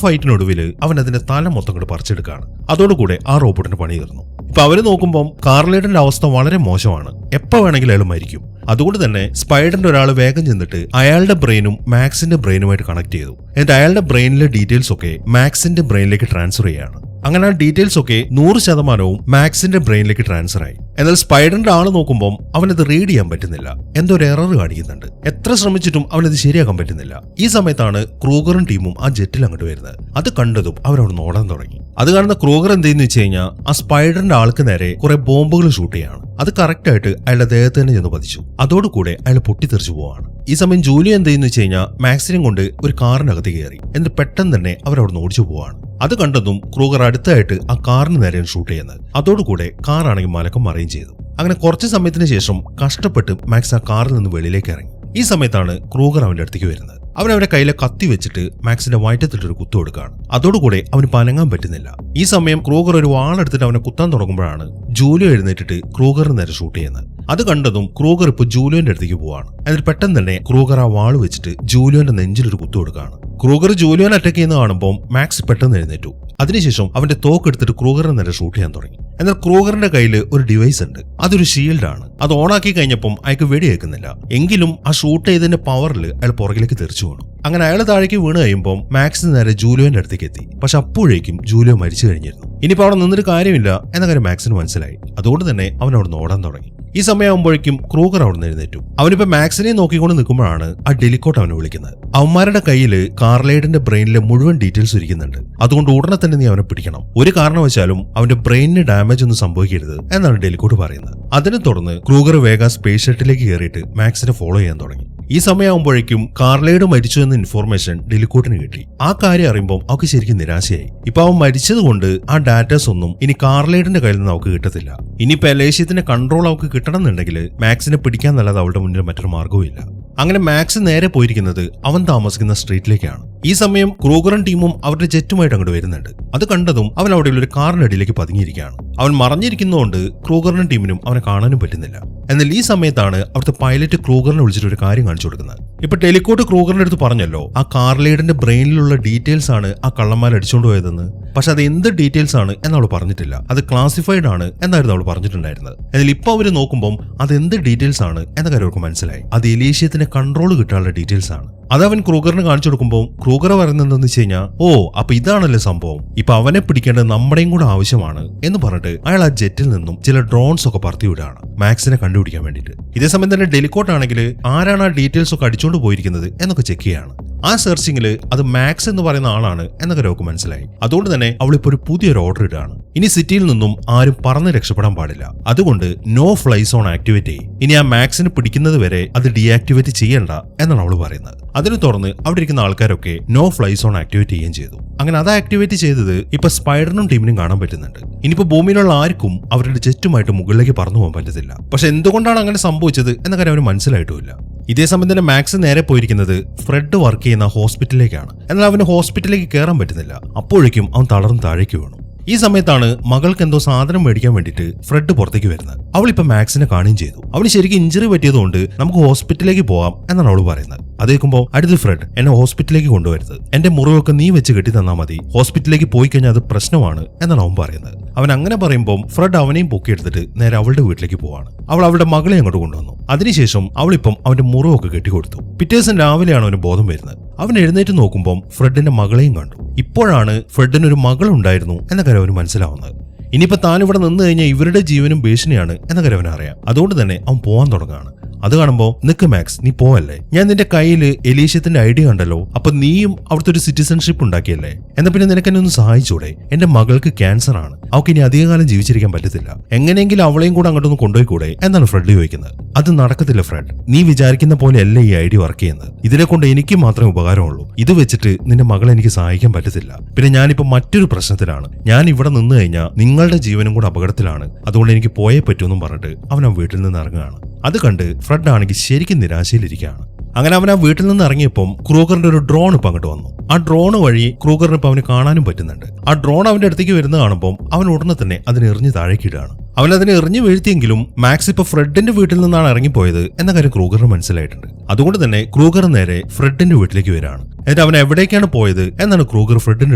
ഫൈറ്റിനൊടുവിൽ അവൻ അതിന്റെ തല മൊത്തം കൂടെ പറിച്ചെടുക്കുകയാണ്. അതോടുകൂടെ ആ റോബോട്ടിന് പണി തീർന്നു. ഇപ്പൊ അവര് നോക്കുമ്പോൾ കാർലൈറ്റിന്റെ അവസ്ഥ വളരെ മോശമാണ്. എപ്പോ വേണമെങ്കിലും അയാൾ മരിക്കും. അതുകൊണ്ട് തന്നെ സ്പൈഡറിന്റെ ഒരാൾ വേഗം ചെന്നിട്ട് അയാളുടെ ബ്രെയിനും മാക്സിന്റെ ബ്രെയിനുമായിട്ട് കണക്ട് ചെയ്തു. എന്നിട്ട് അയാളുടെ ബ്രെയിനിലെ ഡീറ്റെയിൽസ് ഒക്കെ മാക്സിന്റെ ബ്രെയിനിലേക്ക് ട്രാൻസ്ഫർ ചെയ്യാണ്. അങ്ങനെ ആ ഡീറ്റെയിൽസ് ഒക്കെ 100% മാക്സിന്റെ ബ്രെയിനിലേക്ക് ട്രാൻസ്ഫർ ആയി. എന്നാൽ സ്പൈഡറിന്റെ ആള് നോക്കുമ്പോൾ അവനത് റീഡ് ചെയ്യാൻ പറ്റുന്നില്ല. എന്തോ ഒരു എറർ കാണിക്കുന്നുണ്ട്. എത്ര ശ്രമിച്ചിട്ടും അവനത് ശരിയാക്കാൻ പറ്റുന്നില്ല. ഈ സമയത്താണ് ക്രൂഗറും ടീമും ആ ജെറ്റിൽ അങ്ങോട്ട് വരുന്നത്. അത് കണ്ടതും അവരവിടെ ഓടാൻ തുടങ്ങി. അത് കാണുന്ന ക്രൂഗർ എന്തെന്ന് വെച്ച് കഴിഞ്ഞാൽ ആ സ്പൈഡറിന്റെ ആൾക്ക് നേരെ കുറെ ബോംബുകൾ ഷൂട്ട് ചെയ്യാണ്. അത് കറക്റ്റ് ആയിട്ട് അയാളുടെ ദേഹത്ത് തന്നെ ചെന്ന് പതിച്ചു. അതോടുകൂടെ അയാൾ പൊട്ടിത്തെറിച്ചു പോവാണ്. ഈ സമയം ജൂലിയ എന്തെന്ന് വെച്ച് കഴിഞ്ഞാൽ മാക്സിനെയും കൊണ്ട് ഒരു കാറിനകത്ത് കയറി. എന്നിട്ട് പെട്ടെന്ന് തന്നെ അവരവിടെ നിന്ന് ഓടിച്ചു പോവാണ്. അത് കണ്ടതും ക്രൂഗർ അടുത്തായിട്ട് ആ കാറിന് നേരെയാണ് ഷൂട്ട് ചെയ്യുന്നത്. അതോടുകൂടെ കാറാണെങ്കിൽ മലക്കം മറിയും ചെയ്തു. അങ്ങനെ കുറച്ച് സമയത്തിന് ശേഷം കഷ്ടപ്പെട്ട് മാക്സ് ആ കാറിൽ നിന്ന് വെളിയിലേക്ക് ഇറങ്ങി. ഈ സമയത്താണ് ക്രൂഗർ അവന്റെ അടുത്തേക്ക് വരുന്നത്. അവൻ അവന്റെ കയ്യിലെ കത്തി വെച്ചിട്ട് മാക്സിന്റെ വയറ്റത്തിട്ടൊരു കുത്തു കൊടുക്കുകയാണ്. അതോടുകൂടെ അവന് പനങ്ങാൻ പറ്റുന്നില്ല. ഈ സമയം ക്രൂഗർ ഒരു വാളെടുത്തിട്ട് അവനെ കുത്താൻ തുടങ്ങുമ്പോഴാണ് ജൂലിയോ എഴുന്നേറ്റിട്ട് ക്രൂഗറിന് നേരെ ഷൂട്ട് ചെയ്യുന്നത്. അത് കണ്ടതും ക്രൂഗർ ഇപ്പൊ ജൂലിയോന്റെ അടുത്തേക്ക് പോവാണ്. എന്നിട്ട് പെട്ടെന്ന് തന്നെ ക്രൂഗർ ആ വാള് വെച്ചിട്ട് ജൂലിയോന്റെ നെഞ്ചിലൊരു കുത്തു കൊടുക്കുകയാണ്. ക്രൂഗർ ജൂലിയോനെ അറ്റാക്ക് ചെയ്യുന്ന കാണുമ്പോൾ മാക്സ് പെട്ടെന്ന് എഴുന്നേറ്റു. അതിനുശേഷം അവന്റെ തോക്ക് എടുത്തിട്ട് ക്രൂഗറിന് നേരെ ഷൂട്ട് ചെയ്യാൻ തുടങ്ങി. എന്നാൽ ക്രൂഗറിന്റെ കയ്യിൽ ഒരു ഡിവൈസ് ഉണ്ട്. അതൊരു ഷീൽഡ് ആണ്. അത് ഓണാക്കി കഴിഞ്ഞപ്പം അയാൾക്ക് വെടിയേക്കുന്നില്ല. എങ്കിലും ആ ഷൂട്ട് ചെയ്തതിന്റെ പവറിൽ അയാൾ പുറകിലേക്ക് തെറിച്ചു വീണു. അങ്ങനെ അയാൾ താഴേക്ക് വീണ് കഴിയുമ്പോൾ മാക്സ് നേരെ ജൂലിയോന്റെ അടുത്തേക്ക് എത്തി. പക്ഷെ അപ്പോഴേക്കും ജൂലിയോ മരിച്ചു കഴിഞ്ഞിരുന്നു. ഇനിയിപ്പോൾ അവിടെ നിന്നൊരു കാര്യമില്ല എന്ന കാര്യം മാക്സിന് മനസ്സിലായി. അതുകൊണ്ട് തന്നെ അവൻ അവിടെ ഓടാൻ തുടങ്ങി. ഈ സമയമാകുമ്പോഴേക്കും ക്രൂഗർ അവിടെ നിന്ന് എഴുന്നേറ്റു. അവനിപ്പോ മാക്സിനെ നോക്കിക്കൊണ്ട് നിൽക്കുമ്പോഴാണ് ആ ഡെലിക്കോട്ട് അവനെ വിളിക്കുന്നത്. അവന്മാരുടെ കയ്യിൽ കാർലൈറ്റിന്റെ ബ്രെയിനിലെ മുഴുവൻ ഡീറ്റെയിൽസ് ഇരിക്കുന്നുണ്ട്. അതുകൊണ്ട് ഉടനെ തന്നെ നീ അവനെ പിടിക്കണം. ഒരു കാരണവശാലും അവന്റെ ബ്രെയിനിന് ഡാമേജ് ഒന്നും സംഭവിക്കരുത് എന്നാണ് ഡെലിക്കോട്ട് പറയുന്നത്. അതിനെ തുടർന്ന് ക്രൂഗർ വേഗം സ്പേസ് ഷട്ടിലേക്ക് കയറിയിട്ട് മാക്സിനെ ഫോളോ ചെയ്യാൻ തുടങ്ങി. ഈ സമയമാകുമ്പോഴേക്കും കാർലൈഡ് മരിച്ചു എന്ന ഇൻഫോർമേഷൻ ഡെലിക്കോട്ടിന് കിട്ടി. ആ കാര്യം അറിയുമ്പോൾ അവർക്ക് ശരിക്കും നിരാശയായി. ഇപ്പൊ അവൻ മരിച്ചതുകൊണ്ട് ആ ഡാറ്റാസ് ഒന്നും ഇനി കാർലൈഡിന്റെ കയ്യിൽ നിന്ന് അവർക്ക് കിട്ടത്തില്ല. ഇനിയിപ്പോ എലേഷ്യത്തിന്റെ കൺട്രോൾ അവർക്ക് കിട്ടണം എന്നുണ്ടെങ്കിൽ മാക്സിനെ പിടിക്കാൻ നല്ലത് അവളുടെ മുന്നിൽ മറ്റൊരു മാർഗവും ഇല്ല. അങ്ങനെ മാക്സ് നേരെ പോയിരിക്കുന്നത് അവൻ താമസിക്കുന്ന സ്ട്രീറ്റിലേക്കാണ്. ഈ സമയം ക്രൂഗറും ടീമും അവരുടെ ജെറ്റുമായിട്ട് അങ്ങോട്ട് വരുന്നുണ്ട്. അത് കണ്ടതും അവൻ അവിടെയുള്ള ഒരു കാറിനടിയിലേക്ക് പതുങ്ങിയിരിക്കുകയാണ്. അവൻ മറഞ്ഞിരിക്കുന്നതുകൊണ്ട് ക്രൂഗറിനും ടീമിനും അവനെ കാണാനും പറ്റുന്നില്ല. എന്നാൽ ഈ സമയത്താണ് അവിടുത്തെ പൈലറ്റ് ക്രൂഗറിനെ വിളിച്ചിട്ട് ഒരു കാര്യം കാണിച്ചു കൊടുക്കുന്നത്. ഇപ്പൊ ടെലിക്കോട്ട് ക്രൂഗറിന്റെ അടുത്ത് പറഞ്ഞല്ലോ ആ കാർലൈഡിന്റെ ബ്രെയിനിലുള്ള ഡീറ്റെയിൽസ് ആണ് ആ കള്ളന്മാർ അടിച്ചുകൊണ്ട് പോയതെന്ന്. പക്ഷെ അത് എന്ത് ഡീറ്റെയിൽസ് ആണ് എന്നവൾ പറഞ്ഞിട്ടില്ല. അത് ക്ലാസിഫൈഡ് ആണ് എന്നായിരുന്നു അവൾ പറഞ്ഞിട്ടുണ്ടായിരുന്നത്. എന്നാൽ ഇപ്പൊ അവര് നോക്കുമ്പോൾ അത് എന്ത് ഡീറ്റെയിൽസ് ആണ് എന്ന കാര്യം അവർക്ക് മനസ്സിലായി. അത് എലീഷ്യത്തിന്റെ കൺട്രോൾ കിട്ടാനുള്ള ഡീറ്റെയിൽസ് ആണ്. അതവൻ ക്രൂഗറിന് കാണിച്ചു കൊടുക്കുമ്പോൾ ക്രൂഗർ പറയുന്നത് എന്താണെന്ന് വെച്ച് കഴിഞ്ഞാൽ, ഓ അപ്പൊ ഇതാണല്ലേ സംഭവം, ഇപ്പൊ അവനെ പിടിക്കേണ്ടത് നമ്മുടെയും കൂടെ ആവശ്യമാണ് എന്ന് പറഞ്ഞിട്ട് അയാൾ ആ ജെറ്റിൽ നിന്നും ചില ഡ്രോൺസ് ഒക്കെ പറത്തി വിടുകയാണ് മാക്സിനെ കണ്ടുപിടിക്കാൻ വേണ്ടിയിട്ട്. ഇതേസമയം തന്നെ ഡെലിക്കോട്ട് ആണെങ്കിൽ ആരാണ് ആ ഡീറ്റെയിൽസ് ഒക്കെ അടിച്ചുകൊണ്ട് പോയിരിക്കുന്നത് എന്നൊക്കെ ചെക്ക് ചെയ്യാണ്. ആ സെർച്ചിങ്ങിൽ അത് മാക്സ് എന്ന് പറയുന്ന ആളാണ് എന്നൊക്കെ അവൾക്ക് മനസ്സിലായി. അതുകൊണ്ട് തന്നെ അവളിപ്പോ ഒരു പുതിയൊരു ഓർഡർ ഇടുകയാണ്. ഇനി സിറ്റിയിൽ നിന്നും ആരും പറന്ന് രക്ഷപ്പെടാൻ പാടില്ല. അതുകൊണ്ട് നോ ഫ്ലൈ സോൺ ആക്ടിവേറ്റ് ചെയ്യും. ഇനി ആ മാക്സിനെ പിടിക്കുന്നത് വരെ അത് ഡീആക്ടിവേറ്റ് ചെയ്യണ്ട എന്നാണ് അവൾ പറയുന്നത്. അതിനെ തുടർന്ന് അവിടെ ഇരിക്കുന്ന ആൾക്കാരൊക്കെ നോ ഫ്ലൈ സോൺ ആക്ടിവേറ്റ് ചെയ്യുകയും ചെയ്തു. അങ്ങനെ അത് ആക്ടിവേറ്റ് ചെയ്തത് ഇപ്പൊ സ്പൈഡറിനും ടീമിനും കാണാൻ പറ്റുന്നുണ്ട്. ഇനിയിപ്പോ ഭൂമിയിലുള്ള ആർക്കും അവരുടെ ജെറ്റുമായിട്ട് മുകളിലേക്ക് പറന്നു പോകാൻ പറ്റത്തില്ല. പക്ഷെ എന്തുകൊണ്ടാണ് അങ്ങനെ സംഭവിച്ചത് എന്ന കാര്യം അവന് മനസ്സിലായിട്ടുമില്ല. ഇതേ സമയം തന്നെ മാക്സ് നേരെ പോയിരിക്കുന്നത് ഫ്രെഡ് വർക്ക് ചെയ്യുന്ന ഹോസ്പിറ്റലിലേക്കാണ്. എന്നാൽ അവന് ഹോസ്പിറ്റലിലേക്ക് കയറാൻ പറ്റുന്നില്ല. അപ്പോഴേക്കും അവൻ തളർന്ന് താഴേക്ക് വീണു. ഈ സമയത്താണ് മകൾക്ക് എന്തോ സാധനം മേടിക്കാൻ വേണ്ടിയിട്ട് ഫ്രെഡ് പുറത്തേക്ക് വരുന്നത്. അവളിപ്പോ മാക്സിനെ കാണുകയും ചെയ്തു. അവന് ശരിക്കും ഇഞ്ചറി പറ്റിയതുകൊണ്ട് നമുക്ക് ഹോസ്പിറ്റലിലേക്ക് പോവാം എന്നാണ് അവൾ പറയുന്നത്. അത് കേൾക്കുമ്പോൾ അടുത്ത് ഫ്രെഡ് എന്നെ ഹോസ്പിറ്റലിലേക്ക് കൊണ്ടുവരുന്നത്, എന്റെ മുറിവൊക്കെ നീ വെച്ച് കെട്ടി തന്നാൽ മതി, ഹോസ്പിറ്റലിലേക്ക് പോയി കഴിഞ്ഞാൽ അത് പ്രശ്നമാണ് എന്നാണ് അവൻ പറയുന്നത്. അവൻ അങ്ങനെ പറയുമ്പോൾ ഫ്രെഡ് അവനെയും പൊക്കിയെടുത്തിട്ട് നേരെ അവളുടെ വീട്ടിലേക്ക് പോവാണ്. അവൾ അവളുടെ മകളെ അങ്ങോട്ട് കൊണ്ടുവന്നു. അതിനുശേഷം അവളിപ്പം അവന്റെ മുറിവൊക്കെ കെട്ടിക്കൊടുത്തു. പിറ്റേ ദിവസം രാവിലെയാണ് അവന് ബോധം വരുന്നത്. അവൻ എഴുന്നേറ്റ് നോക്കുമ്പോൾ ഫ്രെഡിന്റെ മകളെയും കണ്ടു. ഇപ്പോഴാണ് ഫ്രെഡിന് ഒരു മകളുണ്ടായിരുന്നു എന്ന കാര്യം അവന് മനസ്സിലാവുന്നത്. ഇനിയിപ്പോ താൻ ഇവിടെ നിന്ന് കഴിഞ്ഞാൽ ഇവരുടെ ജീവനും ഭീഷണിയാണ് എന്ന കാര്യം അവനറിയാം. അതുകൊണ്ട് തന്നെ അവൻ പോവാൻ തുടങ്ങുകയാണ്. അത് കാണുമ്പോൾ നിക്ക് മാക്സ്, നീ പോവല്ലേ, ഞാൻ നിന്റെ കയ്യിൽ എലീഷ്യത്തിന്റെ ഐഡിയ കണ്ടല്ലോ, അപ്പൊ നീയും അവിടുത്തെ ഒരു സിറ്റിസൺഷിപ്പ് ഉണ്ടാക്കിയല്ലേ, എന്നാ പിന്നെ നിനക്ക് എന്നെ ഒന്ന് സഹായിച്ചൂടെ? എന്റെ മകൾക്ക് ക്യാൻസർ ആണ്, അവൾക്ക് ഇനി അധികകാലം ജീവിച്ചിരിക്കാൻ പറ്റത്തില്ല, എങ്ങനെയെങ്കിലും അവളെയും കൂടെ അങ്ങോട്ടൊന്ന് കൊണ്ടുപോയിക്കൂടെ എന്നാണ് ഫ്രെഡ് ചോദിക്കുന്നത്. അത് നടക്കത്തില്ല ഫ്രെഡ്, നീ വിചാരിക്കുന്ന പോലെയല്ല ഈ ഐഡിയ വർക്ക് ചെയ്യുന്നത്. ഇതിനെ കൊണ്ട് എനിക്ക് മാത്രമേ ഉപകാരമുള്ളൂ. ഇത് വെച്ചിട്ട് നിന്റെ മകളെ എനിക്ക് സഹായിക്കാൻ പറ്റത്തില്ല. പിന്നെ ഞാനിപ്പോ മറ്റൊരു പ്രശ്നത്തിലാണ്. ഞാൻ ഇവിടെ നിന്ന് കഴിഞ്ഞാൽ നിങ്ങളുടെ ജീവനും കൂടെ അപകടത്തിലാണ്. അതുകൊണ്ട് എനിക്ക് പോയേ പറ്റൂന്നും പറഞ്ഞിട്ട് അവൻ ആ വീട്ടിൽ നിന്ന് ഇറങ്ങുകയാണ്. അത് കണ്ട് ഫ്രെഡ് ആണെങ്കിൽ ശരിക്കും നിരാശയിലിരിക്കുകയാണ്. അങ്ങനെ അവൻ ആ വീട്ടിൽ നിന്ന് ഇറങ്ങിയപ്പം ക്രൂഗറിന്റെ ഒരു ഡ്രോൺ ഇപ്പം അങ്ങോട്ട് വന്നു. ആ ഡ്രോൺ വഴി ക്രൂഗറിന് ഇപ്പം അവന് കാണാനും പറ്റുന്നുണ്ട്. ആ ഡ്രോൺ അവന്റെ അടുത്തേക്ക് വരുന്ന കാണുമ്പോൾ അവൻ ഉടനെ തന്നെ അതിനെ എറിഞ്ഞ് താഴേക്കിടുകയാണ്. അവൻ അതിനെ എറിഞ്ഞു വീഴ്ത്തിയെങ്കിലും മാക്സ് ഇപ്പൊ ഫ്രെഡിന്റെ വീട്ടിൽ നിന്നാണ് ഇറങ്ങിപ്പോയത് എന്ന കാര്യം ക്രൂഗറിന് മനസ്സിലായിട്ടുണ്ട്. അതുകൊണ്ട് തന്നെ ക്രൂഗർ നേരെ ഫ്രെഡിന്റെ വീട്ടിലേക്ക് വരികയാണ്. എന്നിട്ട് അവൻ എവിടേക്കാണ് പോയത് എന്നാണ് ക്രൂഗർ ഫ്രെഡിന്റെ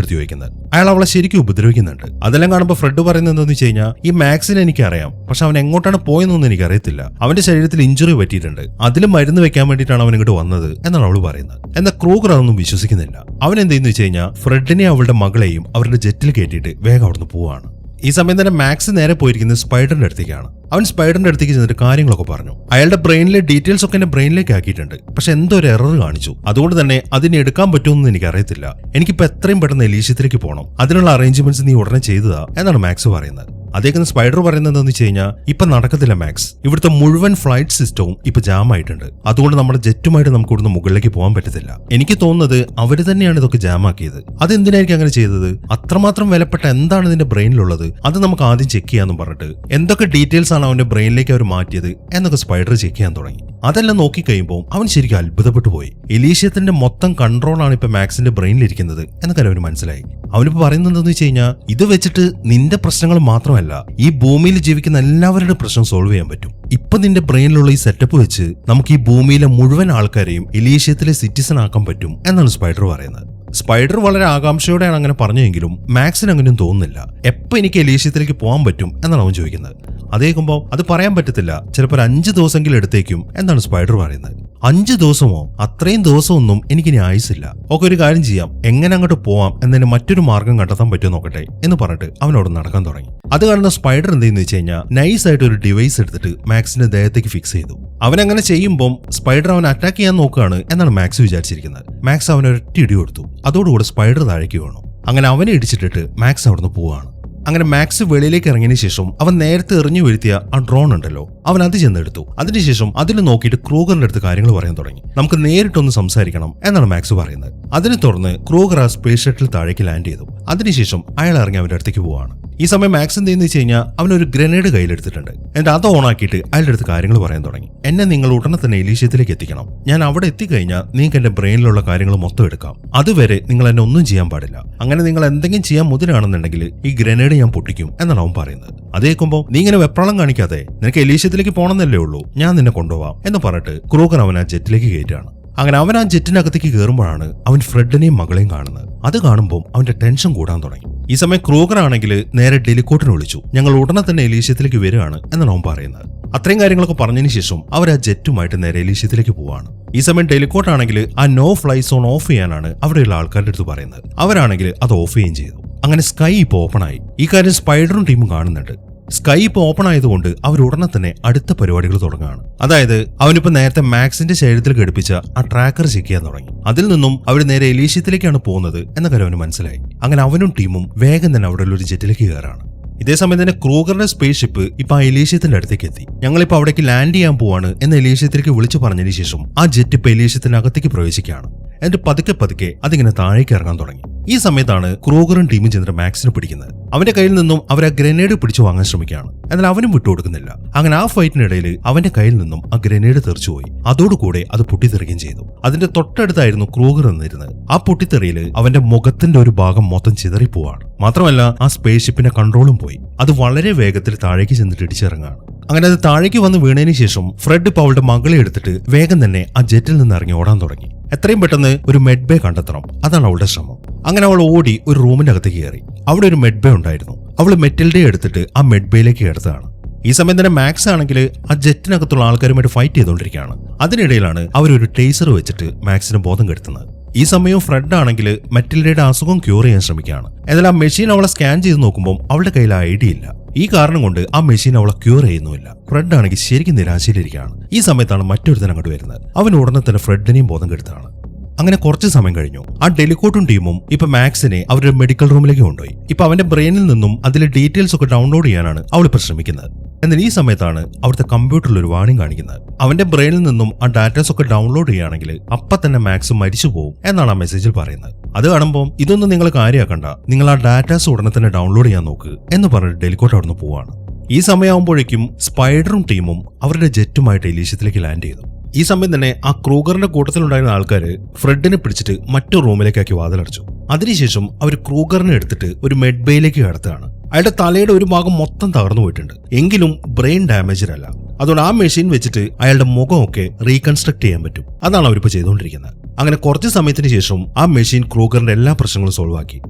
അടുത്ത് ചോദിക്കുന്നത്. അയാൾ അവളെ ശരിക്കും ഉപദ്രവിക്കുന്നുണ്ട്. അതെല്ലാം കാണുമ്പോൾ ഫ്രെഡ് പറയുന്നത് എന്താണെന്ന് വെച്ച് കഴിഞ്ഞാൽ, ഈ മാക്സിനെ എനിക്ക് അറിയാം, പക്ഷെ അവൻ എങ്ങോട്ടാണ് പോയെന്നൊന്നും എനിക്ക് അറിയത്തില്ല. അവന്റെ ശരീരത്തിൽ ഇഞ്ചുറി പറ്റിയിട്ടുണ്ട്, അതിൽ മരുന്ന് വെക്കാൻ വേണ്ടിയിട്ടാണ് അവൻ ഇങ്ങോട്ട് വന്നത് എന്നാണ് അവൾ പറയുന്നത്. എന്നാൽ ക്രൂഗർ അതൊന്നും വിശ്വസിക്കുന്നില്ല. അവൻ എന്തെന്ന് വെച്ച് കഴിഞ്ഞാൽ ഫ്രെഡിനെ അവളുടെ മകളെയും അവരുടെ ജെറ്റിൽ കയറ്റിയിട്ട് വേഗം അവിടുന്ന് പോവാണ്. ഈ സമയം തന്നെ മാക്സ് നേരെ പോയിരിക്കുന്നത് സ്പൈഡറിന്റെ അടുത്തേക്കാണ്. അവൻ സ്പൈഡറിന്റെ അടുത്തേക്ക് ചെന്നിട്ട് കാര്യങ്ങളൊക്കെ പറഞ്ഞു. അയാളുടെ ബ്രെയിനിലെ ഡീറ്റെയിൽസ് ഒക്കെ എന്റെ ബ്രെയിനിലേക്ക് ആക്കിയിട്ടുണ്ട്, പക്ഷെ എന്തോ ഒരു എറർ കാണിച്ചു. അതുകൊണ്ട് തന്നെ അതിനെ എടുക്കാൻ പറ്റുമെന്ന് എനിക്ക് അറിയത്തില്ല. എനിക്കിപ്പോ എത്രയും പെട്ടെന്ന് എലീഷ്യത്തിലേക്ക് പോകണം. അതിനുള്ള അറേഞ്ച്മെന്റ്സ് നീ ഉടനെ ചെയ്തതാ എന്നാണ് മാക്സ് പറയുന്നത്. അതേക്കുന്ന സ്പൈഡർ പറയുന്നത് എന്താണെന്ന് വെച്ച് കഴിഞ്ഞാൽ, ഇപ്പൊ നടക്കത്തില്ല മാക്സ്, ഇവിടുത്തെ മുഴുവൻ ഫ്ലൈറ്റ് സിസ്റ്റവും ഇപ്പൊ ജാം ആയിട്ടുണ്ട്. അതുകൊണ്ട് നമ്മുടെ ജെറ്റുമായിട്ട് നമുക്ക് ഇവിടുന്ന് മുകളിലേക്ക് പോകാൻ പറ്റത്തില്ല. എനിക്ക് തോന്നുന്നത് അവര് തന്നെയാണ് ഇതൊക്കെ ജാം ആക്കിയത്. അതെന്തിനായിരിക്കും അങ്ങനെ ചെയ്തത്? അത്രമാത്രം വിലപ്പെട്ട എന്താണ് ഇതിന്റെ ബ്രെയിനിലുള്ളത്, അത് നമുക്ക് ആദ്യം ചെക്ക് ചെയ്യാന്ന് പറഞ്ഞിട്ട് എന്തൊക്കെ ഡീറ്റെയിൽസ് ആണ് അവന്റെ ബ്രെയിനിലേക്ക് അവർ മാറ്റിയത് എന്നൊക്കെ സ്പൈഡർ ചെക്ക് ചെയ്യാൻ തുടങ്ങി. അതെല്ലാം നോക്കിക്കഴിയുമ്പോൾ അവൻ ശരിക്കും അത്ഭുതപ്പെട്ടു പോയി. എലീഷ്യത്തിന്റെ മൊത്തം കൺട്രോളാണ് ഇപ്പൊ മാക്സിന്റെ ബ്രെയിനിലിരിക്കുന്നത് എന്ന കാര്യം അവന് മനസ്സിലായി. അവനിപ്പോ പറയുന്നത് എന്താണെന്ന് വെച്ച് കഴിഞ്ഞാൽ, ഇത് വെച്ചിട്ട് നിന്റെ പ്രശ്നങ്ങൾ മാത്രമല്ല, ഈ ഭൂമിയിൽ ജീവിക്കുന്ന എല്ലാവരുടെ പ്രശ്നം സോൾവ് ചെയ്യാൻ പറ്റും. ഇപ്പൊ നിന്റെ ബ്രെയിനിലുള്ള ഈ സെറ്റപ്പ് വെച്ച് നമുക്ക് ഈ ഭൂമിയിലെ മുഴുവൻ ആൾക്കാരെയും എലീഷ്യത്തിലെ സിറ്റിസൺ ആക്കാൻ പറ്റും എന്നാണ് സ്പൈഡർ പറയുന്നത്. സ്പൈഡർ വളരെ ആകാംക്ഷയോടെയാണ് അങ്ങനെ പറഞ്ഞെങ്കിലും മാക്സിന് അങ്ങനെയും തോന്നുന്നില്ല. എപ്പോ എനിക്ക് എലീഷ്യത്തിലേക്ക് പോകാൻ പറ്റും എന്നാണ് അവൻ ചോദിക്കുന്നത്. അതേക്കുമ്പോൾ അത് പറയാൻ പറ്റത്തില്ല, ചിലപ്പോൾ 5 ദിവസമെങ്കിലും എടുത്തേക്കും എന്നാണ് സ്പൈഡർ പറയുന്നത്. 5 ദിവസമോ? അത്രയും ദിവസമൊന്നും എനിക്കിനി ആയുസില്ല. ഒക്കെ ഒരു കാര്യം ചെയ്യാം, എങ്ങനെ അങ്ങോട്ട് പോവാം എന്നതിന് മറ്റൊരു മാർഗം കണ്ടെത്താൻ പറ്റുമോ നോക്കട്ടെ എന്ന് പറഞ്ഞിട്ട് അവനോട് നടക്കാൻ തുടങ്ങി. അത് കാണുന്ന സ്പൈഡർ എന്തെന്ന് വെച്ച് കഴിഞ്ഞാൽ, നൈസായിട്ട് ഒരു ഡിവൈസ് എടുത്തിട്ട് മാക്സിന്റെ ദേഹത്തേക്ക് ഫിക്സ് ചെയ്തു. അവൻ അങ്ങനെ ചെയ്യുമ്പോൾ സ്പൈഡർ അവൻ അറ്റാക്ക് ചെയ്യാൻ നോക്കുകയാണ് എന്നാണ് മാക്സ് വിചാരിച്ചിരിക്കുന്നത്. മാക്സ് അവൻ ഒരൊറ്റ ഇടി കൊടുത്തു. അതോടുകൂടെ സ്പൈഡർ താഴേക്ക് വീണു. അങ്ങനെ അവനെ ഇടിച്ചിട്ടിട്ട് മാക്സ് അവിടുന്ന് പോവാണ്. അങ്ങനെ മാക്സ് വെളിയിലേക്ക് ഇറങ്ങിയതിനു ശേഷം അവൻ നേരത്തെ എറിഞ്ഞു വീഴ്ത്തിയ ആ ഡ്രോൺ ഉണ്ടല്ലോ, അവൻ അത് ചെന്നെടുത്തു. അതിനുശേഷം അതിൽ നോക്കിയിട്ട് ക്രൂഗറിന്റെ അടുത്ത് കാര്യങ്ങൾ പറയാൻ തുടങ്ങി. നമുക്ക് നേരിട്ടൊന്ന് സംസാരിക്കണം എന്നാണ് മാക്സ് പറയുന്നത്. അതിനെ തുടർന്ന് ക്രൂഗർ ആ സ്പേസ് ഷട്ടിൽ താഴേക്ക് ലാൻഡ് ചെയ്തു. അതിനുശേഷം അയാൾ ഇറങ്ങി അവന്റെ അടുത്തേക്ക് പോവാണ്. ഈ സമയം മാക്സ് എന്തെന്ന് വെച്ച് കഴിഞ്ഞാൽ, അവനൊരു ഗ്രനേഡ് കയ്യിലെടുത്തിട്ടുണ്ട്. എന്നിട്ട് അത് ഓണാക്കിയിട്ട് അയാളുടെ അടുത്ത് കാര്യങ്ങൾ പറയാൻ തുടങ്ങി. എന്നെ നിങ്ങൾ ഉടനെ തന്നെ എലീഷ്യത്തിലേക്ക് എത്തിക്കണം. ഞാൻ അവിടെ എത്തിക്കഴിഞ്ഞാൽ നിങ്ങൾക്ക് എന്റെ ബ്രെയിനിലുള്ള കാര്യങ്ങൾ മൊത്തം എടുക്കാം. അതുവരെ നിങ്ങൾ എന്നെ ഒന്നും ചെയ്യാൻ പാടില്ല. അങ്ങനെ നിങ്ങൾ എന്തെങ്കിലും ചെയ്യാൻ മുതിരാണെന്നുണ്ടെങ്കിൽ ഈ ഗ്രനേഡ് ഞാൻ പൊട്ടിക്കും എന്നാണ് അവൻ പറയുന്നത്. അതേക്കുമ്പോൾ, നീ ഇങ്ങനെ വെപ്രാളം കാണിക്കാതെ, നിനക്ക് എലീഷ്യത്തിലേക്ക് പോകണമെന്നല്ലേ ഉള്ളൂ, ഞാൻ നിന്നെ കൊണ്ടുപോവാം എന്ന് പറഞ്ഞിട്ട് ക്രൂഗർ അവൻ ആ ജെറ്റിലേക്ക് കയറ്റാണ്. അങ്ങനെ അവൻ ആ ജെറ്റിനകത്തേക്ക് കയറുമ്പോഴാണ് അവൻ ഫ്രെഡിനെയും മകളെയും കാണുന്നത്. അത് കാണുമ്പോൾ അവന്റെ ടെൻഷൻ കൂടാൻ തുടങ്ങി. ഈ സമയം ക്രൂഗർ ആണെങ്കിൽ നേരെ ഡെലിക്കോട്ടിനെ വിളിച്ചു. ഞങ്ങൾ ഉടനെ തന്നെ എലീഷ്യത്തിലേക്ക് വരികയാണ് എന്നാണ് അവൻ പറയുന്നത്. അത്രയും കാര്യങ്ങളൊക്കെ പറഞ്ഞതിന് ശേഷം അവർ ആ ജെറ്റുമായിട്ട് നേരെ എലീഷ്യത്തിലേക്ക് പോവാണ്. ഈ സമയം ഡെലിക്കോട്ട് ആണെങ്കിൽ ആ നോ ഫ്ലൈ സോൺ ഓഫ് ചെയ്യാനാണ് അവിടെയുള്ള ആൾക്കാരുടെ അടുത്ത് പറയുന്നത്. അവരാണെങ്കിൽ അത് ഓഫ് ചെയ്യുകയും ചെയ്തു. അങ്ങനെ സ്കൈ ഇപ്പോൾ ഓപ്പൺ ആയി. ഈ കാര്യം സ്പൈഡറും ടീമും കാണുന്നുണ്ട്. സ്കൈ ഇപ്പോൾ ഓപ്പൺ ആയതുകൊണ്ട് അവർ ഉടനെ തന്നെ അടുത്ത പരിപാടികൾ തുടങ്ങുകയാണ്. അതായത് അവനിപ്പോ നേരത്തെ മാക്സിന്റെ ശരീരത്തിൽ ഘടിപ്പിച്ച ആ ട്രാക്കർ ചെക്ക് ചെയ്യാൻ തുടങ്ങി. അതിൽ നിന്നും അവർ നേരെ എലീഷ്യത്തിലേക്കാണ് പോകുന്നത് എന്ന കാര്യം അവന് മനസ്സിലായി. അങ്ങനെ അവനും ടീമും വേഗം തന്നെ അവിടെ ഒരു ജെറ്റിലേക്ക് കയറാണ്. ഇതേസമയം തന്നെ ക്രൂഗറിന്റെ സ്പേസ് ഷിപ്പ് ഇപ്പൊ ആ എലീഷ്യത്തിന്റെ അടുത്തേക്ക് എത്തി. ഞങ്ങളിപ്പോ അവിടേക്ക് ലാൻഡ് ചെയ്യാൻ പോവാണ് എന്ന് എലീഷ്യത്തിലേക്ക് വിളിച്ചു പറഞ്ഞതിന് ശേഷം ആ ജെറ്റ് ഇപ്പൊ എലീഷ്യത്തിന്റെ അകത്തേക്ക് പ്രവേശിക്കുകയാണ്. എന്നിട്ട് പതുക്കെ അതിങ്ങനെ താഴേക്ക് ഇറങ്ങാൻ തുടങ്ങി. ഈ സമയത്താണ് ക്രൂഗറും ടീമും ചെന്നിട്ട് മാക്സിനെ പിടിക്കുന്നത്. അവന്റെ കയ്യിൽ നിന്നും അവർ ആ ഗ്രനേഡ് പിടിച്ചു വാങ്ങാൻ ശ്രമിക്കുകയാണ്. എന്നാൽ അവനും വിട്ടുകൊടുക്കുന്നില്ല. അങ്ങനെ ആ ഫൈറ്റിനിടയിൽ അവന്റെ കയ്യിൽ നിന്നും ആ ഗ്രനേഡ് തെറിച്ചുപോയി. അതോടുകൂടെ അത് പൊട്ടിത്തെറിക്കുകയും ചെയ്തു. അതിന്റെ തൊട്ടടുത്തായിരുന്നു ക്രൂഗർ നിന്നിരുന്നത്. ആ പൊട്ടിത്തെറിയിൽ അവന്റെ മുഖത്തിന്റെ ഒരു ഭാഗം മൊത്തം ചിതറിപ്പോവാണ്. മാത്രമല്ല ആ സ്പേസ് ഷിപ്പിന്റെ കൺട്രോളും പോയി. അത് വളരെ വേഗത്തിൽ താഴേക്ക് ചെന്നിട്ട് ഇടിച്ചിറങ്ങാണ്. അങ്ങനെ അത് താഴേക്ക് വന്ന് വീണതിന് ശേഷം ഫ്രെഡ് ഇപ്പൊ അവളുടെ മകളെ എടുത്തിട്ട് വേഗം തന്നെ ആ ജെറ്റിൽ നിന്ന് ഇറങ്ങി ഓടാൻ തുടങ്ങി. എത്രയും പെട്ടെന്ന് ഒരു മെഡ് ബേ കണ്ടെത്തണം, അതാണ് അവളുടെ ശ്രമം. അങ്ങനെ അവൾ ഓടി ഒരു റൂമിന്റെ അകത്തേക്ക് കയറി. അവിടെ ഒരു മെഡ് ബേ ഉണ്ടായിരുന്നു. അവൾ മെറ്റിൽഡയെ എടുത്തിട്ട് ആ മെഡ് ബേയിലേക്ക് എടുത്തതാണ്. ഈ സമയം തന്നെ മാക്സ് ആണെങ്കിൽ ആ ജെറ്റിനകത്തുള്ള ആൾക്കാരുമായിട്ട് ഫൈറ്റ് ചെയ്തുകൊണ്ടിരിക്കുകയാണ്. അതിനിടയിലാണ് അവരൊരു ടേസർ വെച്ചിട്ട് മാക്സിന് ബോധം കെടുത്തുന്നത്. ഈ സമയം ഫ്രെഡ് ആണെങ്കിൽ മെറ്റിൽഡയുടെ അസുഖം ക്യൂർ ചെയ്യാൻ ശ്രമിക്കുകയാണ്. എന്നാൽ ആ മെഷീൻ അവളെ സ്കാൻ ചെയ്ത് നോക്കുമ്പോൾ അവളുടെ കയ്യിൽ ആ ഐഡിയ ഇല്ല. ഈ കാരണം കൊണ്ട് ആ മെഷീൻ അവളെ ക്യൂർ ചെയ്യുന്നുമില്ല. ഫ്രെഡ് ആണെങ്കിൽ ശരിക്കും നിരാശയിലിരിക്കുകയാണ്. ഈ സമയത്താണ് മറ്റൊരുത്തൻ അങ്ങോട്ട് വരുന്നത്. അവൻ ഉടനെ തന്നെ ഫ്രെഡിനെയും ബോധം കെടുത്താണ്. അങ്ങനെ കുറച്ച് സമയം കഴിഞ്ഞു. ആ ഡെലിക്കോട്ടും ടീമും ഇപ്പൊ മാക്സിനെ അവരുടെ മെഡിക്കൽ റൂമിലേക്ക് കൊണ്ടുപോയി. ഇപ്പൊ അവന്റെ ബ്രെയിനിൽ നിന്നും അതിലെ ഡീറ്റെയിൽസ് ഒക്കെ ഡൗൺലോഡ് ചെയ്യാനാണ് അവളിപ്പോ ശ്രമിക്കുന്നത്. എന്നാൽ ഈ സമയത്താണ് അവിടുത്തെ കമ്പ്യൂട്ടറിൽ ഒരു വാണിംഗ് കാണിക്കുന്നത്. അവന്റെ ബ്രെയിനിൽ നിന്നും ആ ഡാറ്റാസ് ഒക്കെ ഡൗൺലോഡ് ചെയ്യുകയാണെങ്കിൽ അപ്പൊ തന്നെ മാക്സ് മരിച്ചു പോകും എന്നാണ് ആ മെസ്സേജിൽ പറയുന്നത്. അത് കാണുമ്പോൾ ഇതൊന്നും നിങ്ങൾ കാര്യമാക്കണ്ട, നിങ്ങൾ ആ ഡാറ്റാസ് ഉടനെ തന്നെ ഡൗൺലോഡ് ചെയ്യാൻ നോക്ക് എന്ന് പറഞ്ഞിട്ട് ഡെലിക്കോട്ട് അവിടുന്ന് പോവാണ്. ഈ സമയമാകുമ്പോഴേക്കും സ്പൈഡറും ടീമും അവരുടെ ജെറ്റുമായിട്ട് എലീഷ്യത്തിലേക്ക് ലാൻഡ് ചെയ്തു. ഈ സമയം തന്നെ ആ ക്രൂഗറിന്റെ കൂട്ടത്തിലുണ്ടായിരുന്ന ആൾക്കാര് ഫ്രെഡിനെ പിടിച്ചിട്ട് മറ്റൊരു റൂമിലേക്കാക്കി വാതിലടച്ചു. അതിനുശേഷം അവർ ക്രൂഗറിനെ എടുത്തിട്ട് ഒരു മെഡ് ബേയിലേക്ക് കടത്തുകയാണ്. അയാളുടെ തലയുടെ ഒരു ഭാഗം മൊത്തം തകർന്നു പോയിട്ടുണ്ട്. എങ്കിലും ബ്രെയിൻ ഡാമേജഡ് അല്ല. അതുകൊണ്ട് ആ മെഷീൻ വെച്ചിട്ട് അയാളുടെ മുഖമൊക്കെ റീകൺസ്ട്രക്ട് ചെയ്യാൻ പറ്റും. അതാണ് അവരിപ്പോൾ ചെയ്തുകൊണ്ടിരിക്കുന്നത്. അങ്ങനെ കുറച്ച് സമയത്തിന് ശേഷം ആ മെഷീൻ ക്രൂഗറിന്റെ എല്ലാ പ്രശ്നങ്ങളും സോൾവ് ആക്കി.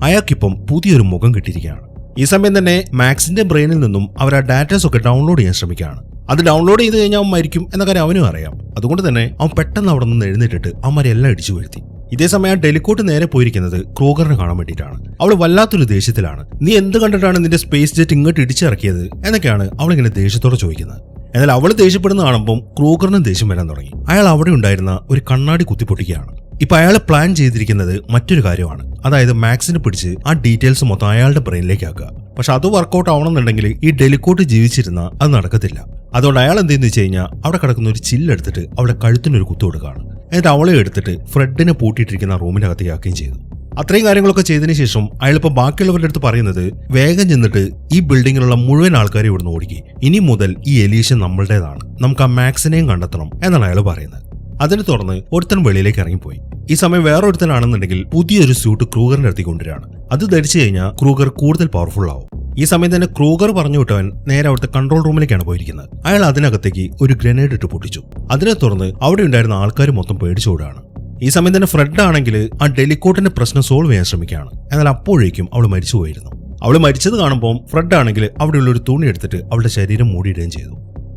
അയാൾക്കിപ്പം പുതിയൊരു മുഖം കിട്ടിയിരിക്കുകയാണ്. ഈ സമയം തന്നെ മാക്സിന്റെ ബ്രെയിനിൽ നിന്നും അവർ ആ ഡാറ്റാസ് ഒക്കെ ഡൗൺലോഡ് ചെയ്യാൻ ശ്രമിക്കുകയാണ്. അത് ഡൗൺലോഡ് ചെയ്ത് കഴിഞ്ഞാൽ അവൻ മരിക്കും എന്ന കാര്യം അവനും അറിയാം. അതുകൊണ്ട് തന്നെ അവൻ പെട്ടെന്ന് അവിടെ നിന്ന് എഴുന്നേറ്റിട്ട് അവന്മാരെല്ലാം ഇടിച്ചു വീഴ്ത്തി. ഇതേസമയം ഡെലിക്കോട്ട് നേരെ പോയിരിക്കുന്നത് ക്രൂഗറിനെ കാണാൻ വേണ്ടിയിട്ടാണ്. അവൾ വല്ലാത്തൊരു ദേഷ്യത്തിലാണ്. നീ എന്ത് കണ്ടിട്ടാണ് നിന്റെ സ്പേസ് ജെറ്റ് ഇങ്ങോട്ട് ഇടിച്ചിറക്കിയത് എന്നൊക്കെയാണ് അവളിങ്ങനെ ദേഷ്യത്തോടെ ചോദിക്കുന്നത്. എന്നാൽ അവൾ ദേഷ്യപ്പെടുന്ന കാണുമ്പോൾ ക്രൂഗറിനും ദേഷ്യം വരാൻ തുടങ്ങി. അയാൾ അവിടെ ഉണ്ടായിരുന്ന ഒരു കണ്ണാടി കുത്തിപ്പൊട്ടിക്കുകയാണ്. ഇപ്പൊ അയാൾ പ്ലാൻ ചെയ്തിരിക്കുന്നത് മറ്റൊരു കാര്യമാണ്. അതായത് മാക്സിനെ പിടിച്ച് ആ ഡീറ്റെയിൽസ് മൊത്തം അയാളുടെ ബ്രെയിനിലേക്ക് ആക്കുക. പക്ഷെ അത് വർക്കൗട്ട് ആവണമെന്നുണ്ടെങ്കിൽ ഈ ഡെലിക്കോട്ട് ജീവിച്ചിരുന്ന അത് നടക്കത്തില്ല. അതുകൊണ്ട് അയാൾ എന്തെന്ന് വെച്ച് കഴിഞ്ഞാൽ അവിടെ കിടക്കുന്ന ഒരു ചില്ലെടുത്തിട്ട് അവളുടെ കഴുത്തിനൊരു കുത്തു കൊടുക്കുകയാണ്. എന്നിട്ട് അവളെ എടുത്തിട്ട് ഫ്രെഡിനെ പൂട്ടിയിട്ടിരിക്കുന്ന റൂമിന്റെ അകത്തേക്ക് ആക്കുകയും ചെയ്തു. അത്രയും കാര്യങ്ങളൊക്കെ ചെയ്തതിനു ശേഷം അയാളിപ്പോൾ ബാക്കിയുള്ളവരുടെ അടുത്ത് പറയുന്നത് വേഗം ചെന്നിട്ട് ഈ ബിൽഡിങ്ങിലുള്ള മുഴുവൻ ആൾക്കാരെ ഇവിടുന്ന് ഓടിക്കുക. ഇനി മുതൽ ഈ എലീഷൻ നമ്മളുടേതാണ്, നമുക്ക് ആ മാക്സിനെയും കണ്ടെത്തണം എന്നാണ് അയാൾ പറയുന്നത്. അതിനെ തുടർന്ന് ഒരുത്തൻ വെളിയിലേക്ക് ഇറങ്ങിപ്പോയി. ഈ സമയം വേറെ ഒരുത്തനാണെന്നുണ്ടെങ്കിൽ പുതിയൊരു സ്യൂട്ട് ക്രൂഗറിന്റെ അടുത്തേക്ക് കൊണ്ടുവരികയാണ്. അത് ധരിച്ചു കഴിഞ്ഞാൽ ക്രൂഗർ കൂടുതൽ പവർഫുൾ ആവും. ഈ സമയം തന്നെ ക്രൂഗർ പറഞ്ഞു വിട്ടവൻ നേരെ അവിടുത്തെ കൺട്രോൾ റൂമിലേക്കാണ് പോയിരിക്കുന്നത്. അയാൾ അതിനകത്തേക്ക് ഒരു ഗ്രനേഡ് ഇട്ട് പൊട്ടിച്ചു. അതിനെ തുടർന്ന് അവിടെ ഉണ്ടായിരുന്ന ആൾക്കാർ മൊത്തം പേടിച്ചോടാണ്. ഈ സമയം തന്നെ ഫ്രെഡ് ആണെങ്കിൽ ആ ഡെലിക്കോട്ടിന്റെ പ്രശ്നം സോൾവ് ചെയ്യാൻ ശ്രമിക്കുകയാണ്. എന്നാൽ അപ്പോഴേക്കും അവൾ മരിച്ചു പോയിരുന്നു. അവൾ മരിച്ചത് കാണുമ്പോൾ ഫ്രെഡ് ആണെങ്കിൽ അവിടെയുള്ള ഒരു തുണി എടുത്തിട്ട് അവളുടെ ശരീരം മൂടിയിടുകയും ചെയ്തു.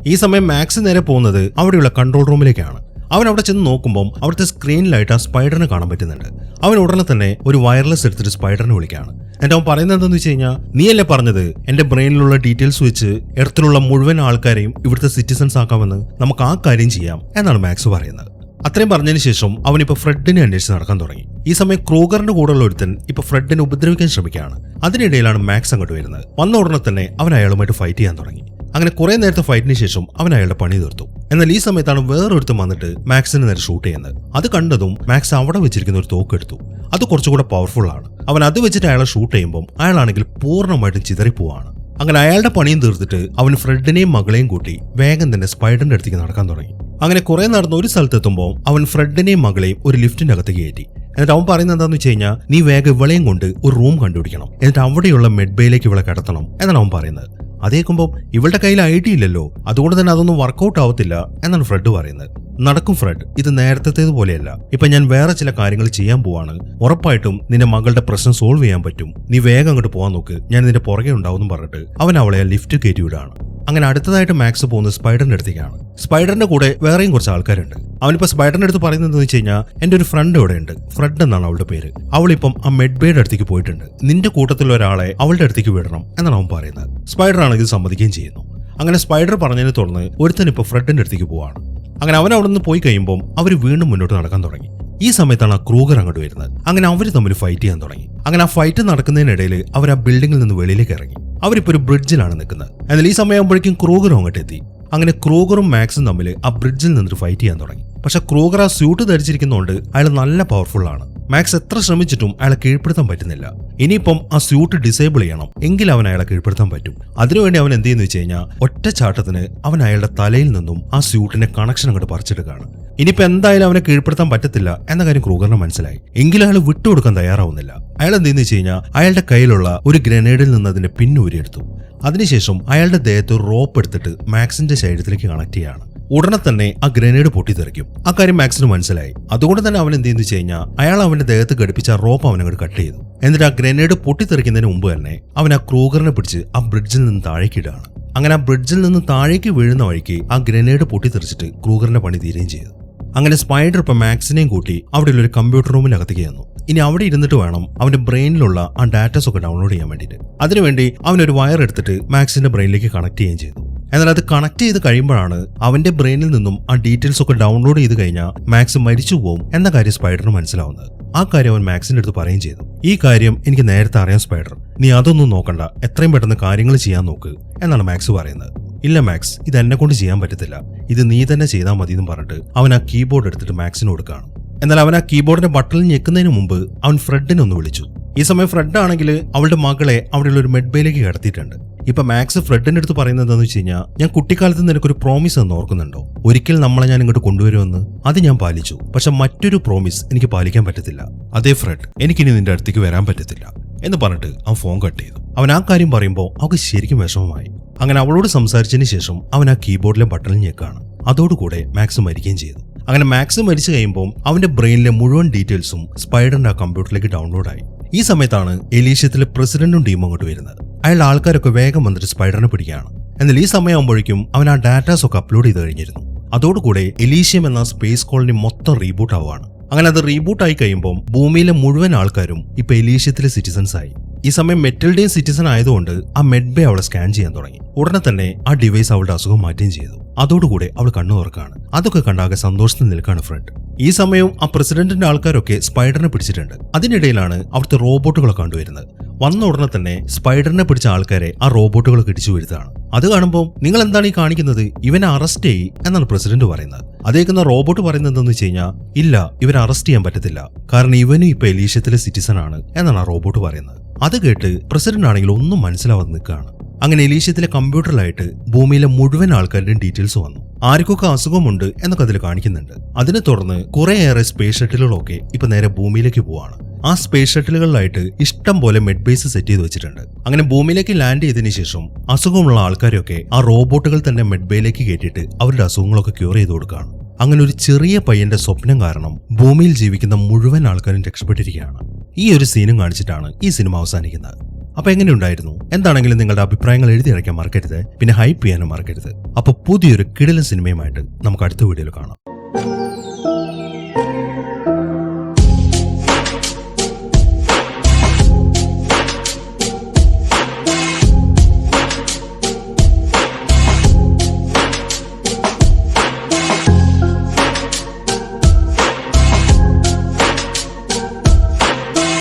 ഈ സമയം മാക്സ് നേരെ പോകുന്നത് അവിടെയുള്ള കൺട്രോൾ റൂമിലേക്കാണ്. അവൻ അവിടെ ചെന്ന് നോക്കുമ്പോൾ അവിടുത്തെ സ്ക്രീനിലായിട്ട് ആ സ്പൈഡറിനെ കാണാൻ പറ്റുന്നുണ്ട്. അവൻ ഉടനെ തന്നെ ഒരു വയർലെസ് എടുത്തിട്ട് സ്പൈഡറിനെ വിളിക്കുകയാണ്. എന്നിട്ട് അവൻ പറയുന്നത് എന്താണെന്ന് വെച്ച് കഴിഞ്ഞാൽ, നീയല്ലേ പറഞ്ഞത് എന്റെ ബ്രെയിനിലുള്ള ഡീറ്റെയിൽസ് വെച്ച് എർത്തിലുള്ള മുഴുവൻ ആൾക്കാരെയും ഇവിടുത്തെ സിറ്റിസൺസ് ആക്കാമെന്ന്, നമുക്ക് ആ കാര്യം ചെയ്യാം എന്നാണ് മാക്സ് പറയുന്നത്. അത്രയും പറഞ്ഞതിന് ശേഷം അവനിപ്പോ ഫ്രെഡിനെ അന്വേഷിച്ച് നടക്കാൻ തുടങ്ങി. ഈ സമയം ക്രൂഗറിന്റെ കൂടെയുള്ള ഒരുത്തൻ ഇപ്പൊ ഫ്രെഡിനെ ഉപദ്രവിക്കാൻ ശ്രമിക്കുകയാണ്. അതിനിടയിലാണ് മാക്സ് അങ്ങോട്ട് വരുന്നത്. വന്ന ഉടനെ തന്നെ അവൻ അയാളുമായിട്ട് ഫൈറ്റ് ചെയ്യാൻ തുടങ്ങി. അങ്ങനെ കുറെ നേരത്തെ ഫൈറ്റിന് ശേഷം അവൻ അയാളുടെ പണി തീർത്തു. എന്നാൽ ഈ സമയത്താണ് വേറൊരുത്തം വന്നിട്ട് മാക്സിന് നേരെ ഷൂട്ട് ചെയ്യുന്നത്. അത് കണ്ടതും മാക്സ് അവിടെ വെച്ചിരിക്കുന്ന ഒരു തോക്ക് എടുത്തു. അത് കുറച്ചുകൂടെ പവർഫുൾ ആണ്. അവൻ അത് വെച്ചിട്ട് അയാളെ ഷൂട്ട് ചെയ്യുമ്പോൾ അയാളാണെങ്കിൽ പൂർണ്ണമായിട്ടും ചിതറിപ്പോവാണ്. അങ്ങനെ അയാളുടെ പണിയും തീർത്തിട്ട് അവൻ ഫ്രെഡിനെയും മകളെയും കൂട്ടി വേഗം തന്നെ സ്പൈഡറിന്റെ അടുത്തേക്ക് നടക്കാൻ തുടങ്ങി. അങ്ങനെ കുറെ നടന്ന് ഒരു സ്ഥലത്തെത്തുമ്പോൾ അവൻ ഫ്രെഡിനെയും മകളെയും ഒരു ലിഫ്റ്റിന്റെ അകത്തേക്ക് കയറ്റി. എന്നിട്ട് അവൻ പറയുന്നത് എന്താണെന്ന് വെച്ച് കഴിഞ്ഞാൽ, നീ വേഗം ഇവളെയും കൊണ്ട് ഒരു റൂം കണ്ടുപിടിക്കണം, എന്നിട്ട് അവിടെയുള്ള മെഡ് ബേയിലേക്ക് ഇവളെ കടത്തണം എന്നാണ് അവൻ പറയുന്നത്. അതേക്കുമ്പോൾ ഇവളുടെ കയ്യിൽ ഐഡിയ ഇല്ലല്ലോ, അതുകൊണ്ട് തന്നെ അതൊന്നും വർക്കൗട്ട് ആവത്തില്ല എന്നാണ് ഫ്രെഡ് പറയുന്നത്. നടക്കും ഫ്രെഡ്, ഇത് നേരത്തേതുപോലെയല്ല. ഇപ്പൊ ഞാൻ വേറെ ചില കാര്യങ്ങൾ ചെയ്യാൻ പോവാണ്. ഉറപ്പായിട്ടും നിന്റെ മകളുടെ പ്രശ്നം സോൾവ് ചെയ്യാൻ പറ്റും. നീ വേഗം അങ്ങോട്ട് പോകാൻ നോക്ക്, ഞാൻ നിന്റെ പുറകെ ഉണ്ടാവും പറഞ്ഞിട്ട് അവൻ അവളെ ലിഫ്റ്റ് കയറ്റി വിടുകയാണ്. അങ്ങനെ അടുത്തതായിട്ട് മാക്സ് പോകുന്നത് സ്പൈഡറിന്റെ അടുത്തേക്കാണ്. സ്പൈഡറിന്റെ കൂടെ വേറെയും കുറച്ച് ആൾക്കാരുണ്ട്. അവനിപ്പോ സ്പൈഡറിന്റെ അടുത്ത് പറയുന്നത് എന്താണെന്ന് വെച്ച് കഴിഞ്ഞാൽ, എന്റെ ഒരു ഫ്രണ്ട് ഇവിടെ ഉണ്ട്, ഫ്രെഡ് എന്നാണ് അവളുടെ പേര്. അവളിപ്പം ആ മെഡ് ബേയുടെ അടുത്തേക്ക് പോയിട്ടുണ്ട്. നിന്റെ കൂട്ടത്തിലുള്ള ഒരാളെ അവളുടെ അടുത്തേക്ക് വിടണം എന്നാണ് അവൻ പറയുന്നത്. സ്പൈഡർ ആണെങ്കിൽ സമ്മതിക്കുകയും ചെയ്യുന്നു. അങ്ങനെ സ്പൈഡർ പറഞ്ഞതിനെ തുടർന്ന് ഒരുത്തൻ ഇപ്പൊ ഫ്രെഡിന്റെ അടുത്തേക്ക് പോവാണ്. അങ്ങനെ അവൻ അവിടെ നിന്ന് പോയി കഴിയുമ്പോൾ അവർ വീണ്ടും മുന്നോട്ട് നടക്കാൻ തുടങ്ങി. ഈ സമയത്താണ് ആ ക്രൂഗർ അങ്ങോട്ട് വരുന്നത്. അങ്ങനെ അവർ തമ്മിൽ ഫൈറ്റ് ചെയ്യാൻ തുടങ്ങി. അങ്ങനെ ആ ഫൈറ്റ് നടക്കുന്നതിനിടയിൽ അവർ ആ ബിൽഡിംഗിൽ നിന്ന് വെളിയിലേക്ക് ഇറങ്ങി. അവരിപ്പോൾ ഒരു ബ്രിഡ്ജിലാണ് നിൽക്കുന്നത്. എന്നാൽ ഈ സമയമാകുമ്പോഴേക്കും ക്രൂഗറും അങ്ങോട്ട് എത്തി. അങ്ങനെ ക്രൂഗറും മാക്സും തമ്മിൽ ആ ബ്രിഡ്ജിൽ നിന്നിട്ട് ഫൈറ്റ് ചെയ്യാൻ തുടങ്ങി. പക്ഷെ ക്രൂഗർ ആ സ്യൂട്ട് ധരിച്ചിരിക്കുന്നതുകൊണ്ട് അയാൾ നല്ല പവർഫുൾ ആണ്. മാക്സ് എത്ര ശ്രമിച്ചിട്ടും അയാളെ കീഴ്പ്പെടുത്താൻ പറ്റുന്നില്ല. ഇനിയിപ്പം ആ സ്യൂട്ട് ഡിസേബിൾ ചെയ്യണം, എങ്കിൽ അവൻ അയാളെ കീഴ്പ്പെടുത്താൻ പറ്റും. അതിനുവേണ്ടി അവൻ എന്ത് ചെയ്യുന്നു വെച്ച് കഴിഞ്ഞാൽ ഒറ്റ ചാട്ടത്തിന് അവൻ അയാളുടെ തലയിൽ നിന്നും ആ സ്യൂട്ടിന്റെ കണക്ഷൻ അങ്ങോട്ട് പറിച്ചെടുക്കുകയാണ്. ഇനിയിപ്പോൾ എന്തായാലും അവനെ കീഴ്പ്പെടുത്താൻ പറ്റത്തില്ല എന്ന കാര്യം ക്രൂഗറിന് മനസ്സിലായി. എങ്കിലും അയാൾ വിട്ടുകൊടുക്കാൻ തയ്യാറാവുന്നില്ല. അയാൾ എന്ത് ചെയ്യുന്നു വെച്ച് കഴിഞ്ഞാൽ അയാളുടെ കയ്യിലുള്ള ഒരു ഗ്രനേഡിൽ നിന്ന് അതിന്റെ പിന്നൂരിയെടുത്തു. അതിനുശേഷം അയാളുടെ ദേഹത്ത് ഒരു റോപ്പ് എടുത്തിട്ട് മാക്സിന്റെ ശരീരത്തിലേക്ക് കണക്ട് ചെയ്യാണ്. ഉടനെ തന്നെ ആ ഗ്രനേഡ് പൊട്ടിത്തെറിക്കും. ആ കാര്യം മാക്സിന് മനസ്സിലായി. അതുകൊണ്ട് തന്നെ അവൻ എന്ത് ചെയ്യുന്നു വെച്ച് കഴിഞ്ഞാൽ അയാൾ അവന്റെ ദേഹത്ത് ഘടിപ്പിച്ച റോപ്പ് അവനങ്ങോട്ട് കട്ട് ചെയ്തു. എന്നിട്ട് ആ ഗ്രനേഡ് പൊട്ടിത്തെറിക്കുന്നതിന് മുമ്പ് തന്നെ അവൻ ആ ക്രൂഗറിനെ പിടിച്ച് ആ ബ്രിഡ്ജിൽ നിന്ന് താഴേക്ക് ഇടുകയാണ്. അങ്ങനെ ആ ബ്രിഡ്ജിൽ നിന്ന് താഴേക്ക് വീഴുന്ന വഴിക്ക് ആ ഗ്രനേഡ് പൊട്ടിത്തെറിച്ചിട്ട് ക്രൂഗറിന്റെ പണി തീരുകയും ചെയ്തു. അങ്ങനെ സ്പൈഡർ ഇപ്പൊ മാക്സിനെയും കൂട്ടി അവിടെയുള്ള ഒരു കമ്പ്യൂട്ടർ റൂമിനകത്തേക്ക് ചെന്നു. ഇനി അവിടെ ഇരുന്നിട്ട് വേണം അവന്റെ ബ്രെയിനിലുള്ള ആ ഡാറ്റാസ് ഒക്കെ ഡൗൺലോഡ് ചെയ്യാൻ വേണ്ടിയിട്ട്. അതിനുവേണ്ടി അവനൊരു വയർ എടുത്തിട്ട് മാക്സിന്റെ ബ്രെയിനിലേക്ക് കണക്ട് ചെയ്യുകയും ചെയ്തു. എന്നാൽ അത് കണക്ട് ചെയ്ത് കഴിയുമ്പോഴാണ് അവന്റെ ബ്രെയിനിൽ നിന്നും ആ ഡീറ്റെയിൽസ് ഒക്കെ ഡൗൺലോഡ് ചെയ്ത് കഴിഞ്ഞാൽ മാക്സ് മരിച്ചു പോകും എന്ന കാര്യം സ്പൈഡറിന് മനസ്സിലാവുന്നത്. ആ കാര്യം അവൻ മാക്സിന്റെ അടുത്ത് പറയുകയും ചെയ്തു. ഈ കാര്യം എനിക്ക് നേരത്തെ അറിയാം സ്പൈഡർ, നീ അതൊന്നും നോക്കണ്ട, എത്രയും പെട്ടെന്ന് കാര്യങ്ങൾ ചെയ്യാൻ നോക്ക് എന്നാണ് മാക്സ് പറയുന്നത്. ഇല്ല മാക്സ്, ഇത് എന്നെ കൊണ്ട് ചെയ്യാൻ പറ്റത്തില്ല, ഇത് നീ തന്നെ ചെയ്താൽ മതി എന്ന് പറഞ്ഞിട്ട് അവൻ ആ കീബോർഡ് എടുത്തിട്ട് മാക്സിന് കൊടുക്കുകയാണ്. എന്നാൽ അവൻ ആ കീബോർഡിന്റെ ബട്ടണിൽ ഞെക്കുന്നതിന് മുമ്പ് അവൻ ഫ്രെഡിനെ ഒന്ന് വിളിച്ചു. ഈ സമയം ഫ്രെഡ് ആണെങ്കിൽ അവളുടെ മകളെ അവിടെയുള്ള ഒരു മെഡ്ബേയിലേക്ക് കടത്തിയിട്ടുണ്ട്. ഇപ്പൊ മാക്സ് ഫ്രെഡിന്റെ അടുത്ത് പറയുന്നത് എന്താണെന്ന് വെച്ച് കഴിഞ്ഞാൽ, ഞാൻ കുട്ടിക്കാലത്ത് നിനക്കൊരു പ്രോമിസ് എന്ന് ഓർക്കുന്നുണ്ടോ? ഒരിക്കൽ നമ്മളെ ഞാൻ ഇങ്ങോട്ട് കൊണ്ടുവരുമെന്ന്. അത് ഞാൻ പാലിച്ചു, പക്ഷെ മറ്റൊരു പ്രോമിസ് എനിക്ക് പാലിക്കാൻ പറ്റത്തില്ല. അതേ ഫ്രെഡ്, എനിക്കിനി നിന്റെ അടുത്തേക്ക് വരാൻ പറ്റത്തില്ല എന്ന് പറഞ്ഞിട്ട് അവൻ ഫോൺ കട്ട് ചെയ്തു. അവൻ ആ കാര്യം പറയുമ്പോൾ അവൾക്ക് ശരിക്കും വിഷമമായി. അങ്ങനെ അവളോട് സംസാരിച്ചതിന് ശേഷം അവൻ ആ കീബോർഡിലെ ബട്ടണിൽ ഞെക്കാണ്. അതോടുകൂടെ മാക്സ് മരിക്കുകയും ചെയ്തു. അങ്ങനെ മാക്സ് മരിച്ചു കഴിയുമ്പോൾ അവന്റെ ബ്രെയിനിലെ മുഴുവൻ ഡീറ്റെയിൽസും സ്പൈഡറിന്റെ ആ കമ്പ്യൂട്ടറിലേക്ക് ഡൗൺലോഡായി. ഈ സമയത്താണ് എലീഷ്യത്തിലെ പ്രസിഡന്റും ടീമും അങ്ങോട്ട് വരുന്നത്. അയാളുടെ ആൾക്കാരൊക്കെ വേഗം വന്നിട്ട് സ്പൈഡറിനെ പിടിക്കുകയാണ്. എന്നാൽ ഈ സമയമാകുമ്പോഴേക്കും അവൻ ആ ഡാറ്റാസ് ഒക്കെ അപ്ലോഡ് ചെയ്ത് കഴിഞ്ഞിരുന്നു. അതോടുകൂടെ എലീഷ്യം എന്ന സ്പേസ് കോളനി മൊത്തം റീബൂട്ട് ആവുകയാണ്. അങ്ങനെ അത് റീബൂട്ട് ആയി കഴിയുമ്പോൾ ഭൂമിയിലെ മുഴുവൻ ആൾക്കാരും ഇപ്പൊ എലീഷ്യത്തിലെ സിറ്റിസൺസ് ആയി. ഈ സമയം മെറ്റൽഡേയും സിറ്റിസൺ ആയതുകൊണ്ട് ആ മെഡ്ബേ അവളെ സ്കാൻ ചെയ്യാൻ തുടങ്ങി. ഉടനെ തന്നെ ആ ഡിവൈസ് അവളുടെ അസുഖം മാറ്റുകയും ചെയ്തു. അതോടുകൂടെ അവൾ കണ്ണു തുറക്കാണ്. അതൊക്കെ കണ്ടാകെ സന്തോഷത്തിൽ നിൽക്കാണ് ഫ്രണ്ട്. ഈ സമയവും ആ പ്രസിഡന്റിന്റെ ആൾക്കാരൊക്കെ സ്പൈഡറിനെ പിടിച്ചിട്ടുണ്ട്. അതിനിടയിലാണ് അവിടുത്തെ റോബോട്ടുകളെ കണ്ടുവരുന്നത്. വന്ന ഉടനെ തന്നെ സ്പൈഡറിനെ പിടിച്ച ആൾക്കാരെ ആ റോബോട്ടുകൾ ഇടിച്ചു വീഴ്ത്താണ്. അത് കാണുമ്പോൾ നിങ്ങൾ എന്താണ് ഈ കാണിക്കുന്നത്, ഇവനെ അറസ്റ്റ് ചെയ്യ് എന്നാണ് പ്രസിഡന്റ് പറയുന്നത്. അതേക്കുന്ന റോബോട്ട് പറയുന്നത് എന്താണെന്ന് വെച്ച് കഴിഞ്ഞാൽ, ഇല്ല, ഇവനെ അറസ്റ്റ് ചെയ്യാൻ പറ്റത്തില്ല, കാരണം ഇവനും ഇപ്പൊ എലീഷ്യത്തിലെ സിറ്റിസൺ ആണ് എന്നാണ് ആ റോബോട്ട് പറയുന്നത്. അത് കേട്ട് പ്രസിഡന്റ് ആണെങ്കിൽ ഒന്നും മനസ്സിലാവാതെ നിൽക്കുകയാണ്. അങ്ങനെ എലീഷ്യത്തിലെ കമ്പ്യൂട്ടറിലായിട്ട് ഭൂമിയിലെ മുഴുവൻ ആൾക്കാരുടെയും ഡീറ്റെയിൽസ് വന്നു. ആർക്കൊക്കെ അസുഖമുണ്ട് എന്നൊക്കെ അതിൽ കാണിക്കുന്നുണ്ട്. അതിനെ തുടർന്ന് കുറേയേറെ സ്പേസ് ഷട്ടിലുകളൊക്കെ ഇപ്പൊ നേരെ ഭൂമിയിലേക്ക് പോവാണ്. ആ സ്പേസ് ഷട്ടിലുകളിലായിട്ട് ഇഷ്ടം പോലെ മെഡ് ബേസ് സെറ്റ് ചെയ്ത് വെച്ചിട്ടുണ്ട്. അങ്ങനെ ഭൂമിയിലേക്ക് ലാൻഡ് ചെയ്തതിനു ശേഷം അസുഖമുള്ള ആൾക്കാരെയൊക്കെ ആ റോബോട്ടുകൾ തന്നെ മെഡ്ബേയിലേക്ക് കയറ്റിയിട്ട് അവരുടെ അസുഖങ്ങളൊക്കെ ക്യൂർ ചെയ്ത് കൊടുക്കുകയാണ്. അങ്ങനെ ഒരു ചെറിയ പയ്യന്റെ സ്വപ്നം കാരണം ഭൂമിയിൽ ജീവിക്കുന്ന മുഴുവൻ ആൾക്കാരും രക്ഷപ്പെട്ടിരിക്കുകയാണ്. ഈ ഒരു സീനും കാണിച്ചിട്ടാണ് ഈ സിനിമ അവസാനിക്കുന്നത്. അപ്പൊ എങ്ങനെയുണ്ടായിരുന്നു? എന്താണെങ്കിലും നിങ്ങളുടെ അഭിപ്രായങ്ങൾ എഴുതി അയക്കാൻ മറക്കരുത്. പിന്നെ ഹൈപ്പ് ചെയ്യാനും മറക്കരുത്. അപ്പൊ പുതിയൊരു കിടിലൻ സിനിമയുമായിട്ട് നമുക്ക് അടുത്ത വീഡിയോയിൽ കാണാം.